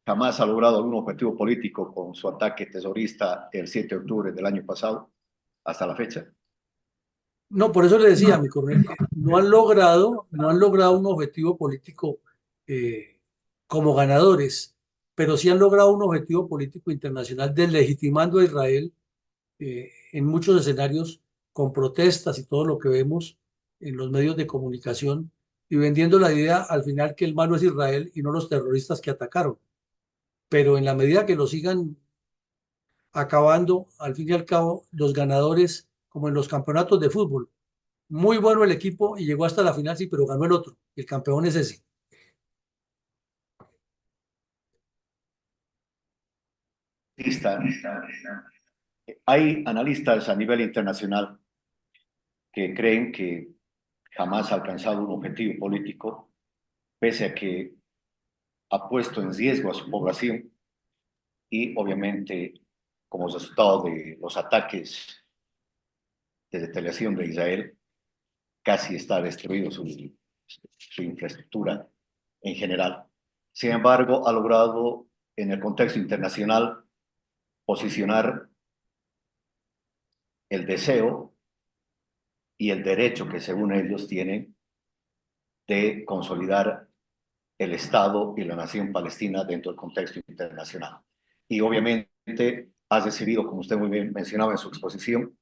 Speaker 3: jamás ha logrado algún objetivo político con su ataque terrorista el 7 de octubre del año pasado hasta la fecha?
Speaker 1: No, por eso le decía, mi coronel, que no han logrado un objetivo político eh, como ganadores, pero sí han logrado un objetivo político internacional deslegitimando a Israel en muchos escenarios con protestas y todo lo que vemos en los medios de comunicación y vendiendo la idea al final que el malo es Israel y no los terroristas que atacaron. Pero en la medida que lo sigan acabando, al fin y al cabo, los ganadores, como en los campeonatos de fútbol, muy bueno el equipo y llegó hasta la final, sí, pero ganó el otro. El campeón es ese.
Speaker 3: Hay analistas a nivel internacional que creen que jamás ha alcanzado un objetivo político, pese a que ha puesto en riesgo a su población y obviamente como resultado de los ataques de retaliación de Israel, casi está destruido su infraestructura en general. Sin embargo, ha logrado en el contexto internacional posicionar el deseo y el derecho que según ellos tienen de consolidar el Estado y la nación palestina dentro del contexto internacional. Y obviamente has recibido, como usted muy bien mencionaba en su exposición,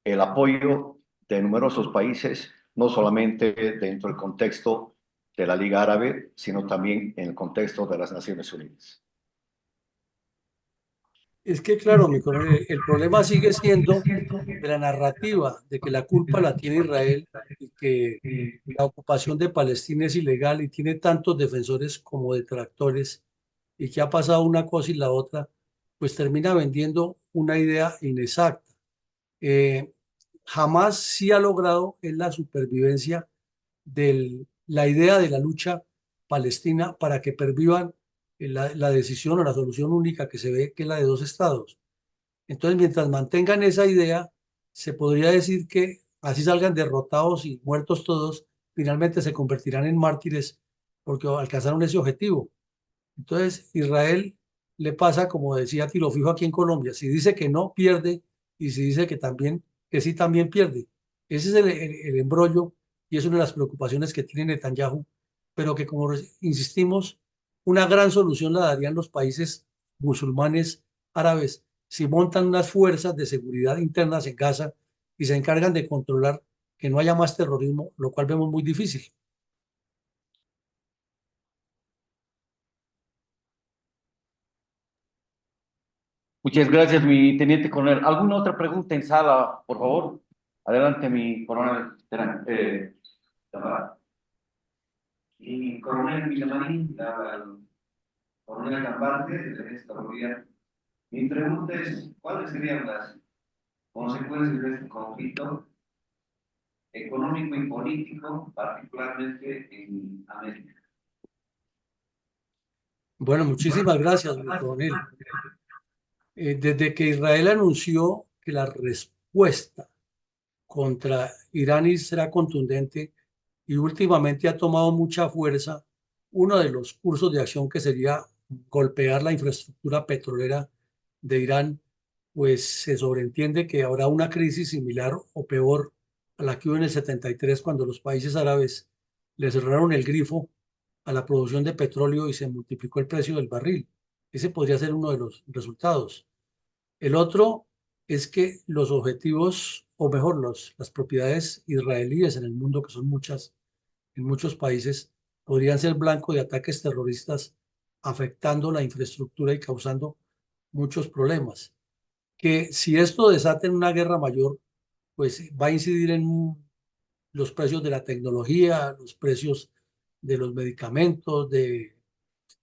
Speaker 3: el apoyo de numerosos países, no solamente dentro del contexto de la Liga Árabe, sino también en el contexto de las Naciones Unidas.
Speaker 1: Es que, claro, mi coronel, el problema sigue siendo de la narrativa de que la culpa la tiene Israel y que la ocupación de Palestina es ilegal y tiene tantos defensores como detractores y que ha pasado una cosa y la otra, pues termina vendiendo una idea inexacta. Jamás sí ha logrado en la supervivencia de la idea de la lucha palestina para que pervivan la decisión o la solución única que se ve, que es la de dos estados. Entonces, mientras mantengan esa idea, se podría decir que así salgan derrotados y muertos todos, finalmente se convertirán en mártires porque alcanzaron ese objetivo. Entonces, Israel le pasa, como decía Tiro Fijo aquí en Colombia, si dice que no, pierde, y si dice que sí, también pierde. Ese es el embrollo y es una de las preocupaciones que tiene Netanyahu, pero que, como insistimos, una gran solución la darían los países musulmanes árabes si montan unas fuerzas de seguridad internas en Gaza y se encargan de controlar que no haya más terrorismo, lo cual vemos muy difícil.
Speaker 2: Muchas gracias, mi teniente coronel. ¿Alguna otra pregunta en sala, por favor? Adelante, mi coronel. Camarada.
Speaker 4: Y coronel Villamarín, al coronel Gambarte, de esta Bolivia. Mi pregunta es, ¿cuáles serían las consecuencias de este conflicto económico y político, particularmente en América?
Speaker 1: Bueno, muchísimas gracias, mi coronel. Desde que Israel anunció que la respuesta contra Irán será contundente y últimamente ha tomado mucha fuerza, uno de los cursos de acción que sería golpear la infraestructura petrolera de Irán, pues se sobreentiende que habrá una crisis similar o peor a la que hubo en el 73 cuando los países árabes le cerraron el grifo a la producción de petróleo y se multiplicó el precio del barril. Ese podría ser uno de los resultados. El otro es que los objetivos, o mejor, las propiedades israelíes en el mundo, que son muchas, en muchos países, podrían ser blanco de ataques terroristas, afectando la infraestructura y causando muchos problemas. Que si esto desata en una guerra mayor, pues va a incidir en los precios de la tecnología, los precios de los medicamentos, de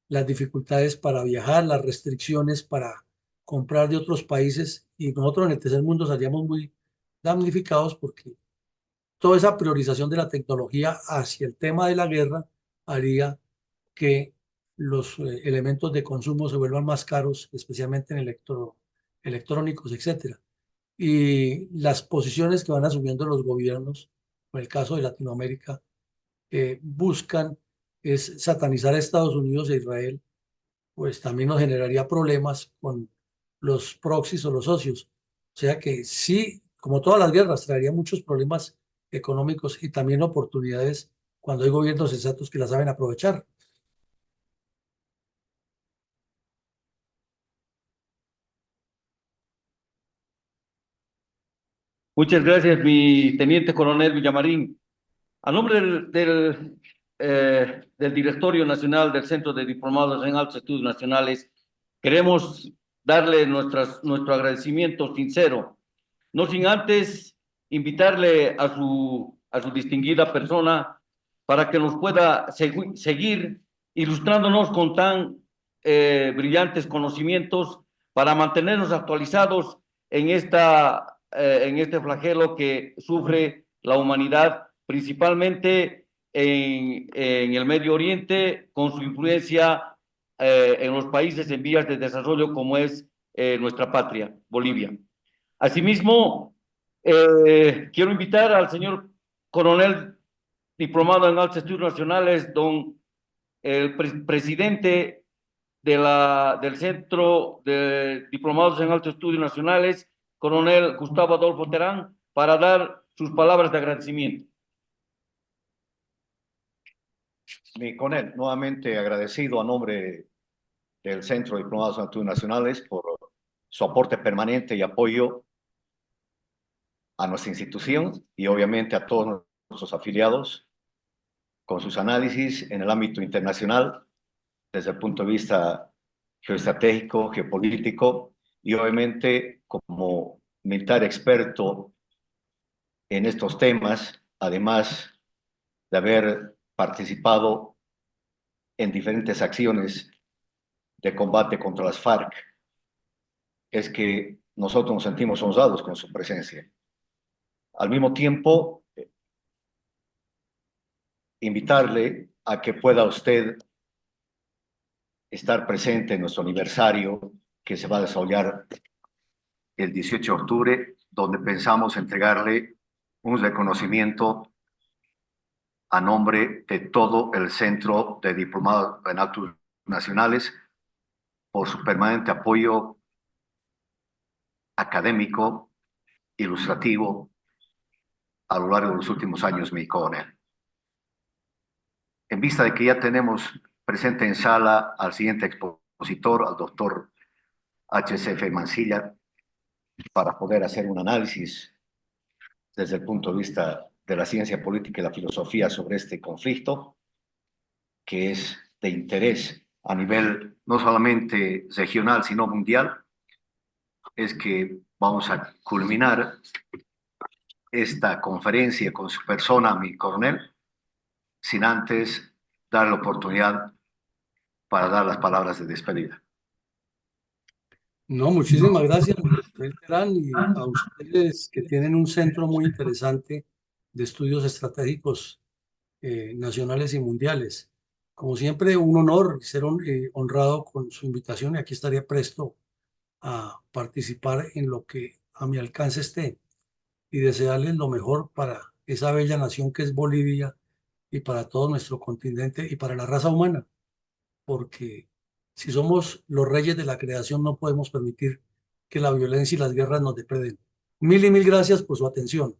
Speaker 1: las dificultades para viajar, las restricciones para comprar de otros países y nosotros en el tercer mundo salíamos muy damnificados porque toda esa priorización de la tecnología hacia el tema de la guerra haría que los elementos de consumo se vuelvan más caros, especialmente en electrónicos, etcétera. Y las posiciones que van asumiendo los gobiernos, en el caso de Latinoamérica, buscan es satanizar a Estados Unidos e Israel, pues también nos generaría problemas con los proxies o los socios. O sea que sí, como todas las guerras, traería muchos problemas económicos y también oportunidades cuando hay gobiernos sensatos que las saben aprovechar.
Speaker 2: Muchas gracias, mi teniente coronel Villamarín. A nombre del Directorio Nacional del Centro de Diplomados en Altos Estudios Nacionales, queremos darle nuestro agradecimiento sincero, no sin antes invitarle a su distinguida persona para que nos pueda seguir ilustrándonos con tan brillantes conocimientos para mantenernos actualizados en este flagelo que sufre la humanidad, principalmente en el Medio Oriente, con su influencia en los países en vías de desarrollo como es nuestra patria, Bolivia. Asimismo, quiero invitar al señor coronel diplomado en Altos Estudios Nacionales, el presidente del Centro de Diplomados en Altos Estudios Nacionales, coronel Gustavo Adolfo Terán, para dar sus palabras de agradecimiento.
Speaker 3: Mi coronel, nuevamente agradecido a nombre del Centro de Diplomados en Estudios Nacionales por su aporte permanente y apoyo a nuestra institución y obviamente a todos nuestros afiliados con sus análisis en el ámbito internacional desde el punto de vista geoestratégico, geopolítico y obviamente como militar experto en estos temas, además de haber participado en diferentes acciones de combate contra las FARC, es que nosotros nos sentimos honrados con su presencia. Al mismo tiempo, invitarle a que pueda usted estar presente en nuestro aniversario que se va a desarrollar el 18 de octubre, donde pensamos entregarle un reconocimiento a nombre de todo el Centro de Diplomados en Altos Nacionales por su permanente apoyo académico, ilustrativo, a lo largo de los últimos años, mi coronel. En vista de que ya tenemos presente en sala al siguiente expositor, al doctor H.C.F. Mancilla, para poder hacer un análisis desde el punto de vista de la ciencia política y la filosofía sobre este conflicto, que es de interés a nivel no solamente regional, sino mundial, es que vamos a culminar esta conferencia con su persona, mi coronel, sin antes dar la oportunidad para dar las palabras de despedida.
Speaker 1: No, muchísimas gracias, Rafael Terán, y a ustedes que tienen un centro muy interesante de estudios estratégicos nacionales y mundiales. Como siempre, un honor ser honrado con su invitación y aquí estaría presto a participar en lo que a mi alcance esté y desearles lo mejor para esa bella nación que es Bolivia y para todo nuestro continente y para la raza humana, porque si somos los reyes de la creación no podemos permitir que la violencia y las guerras nos depreden. Mil y mil gracias por su atención.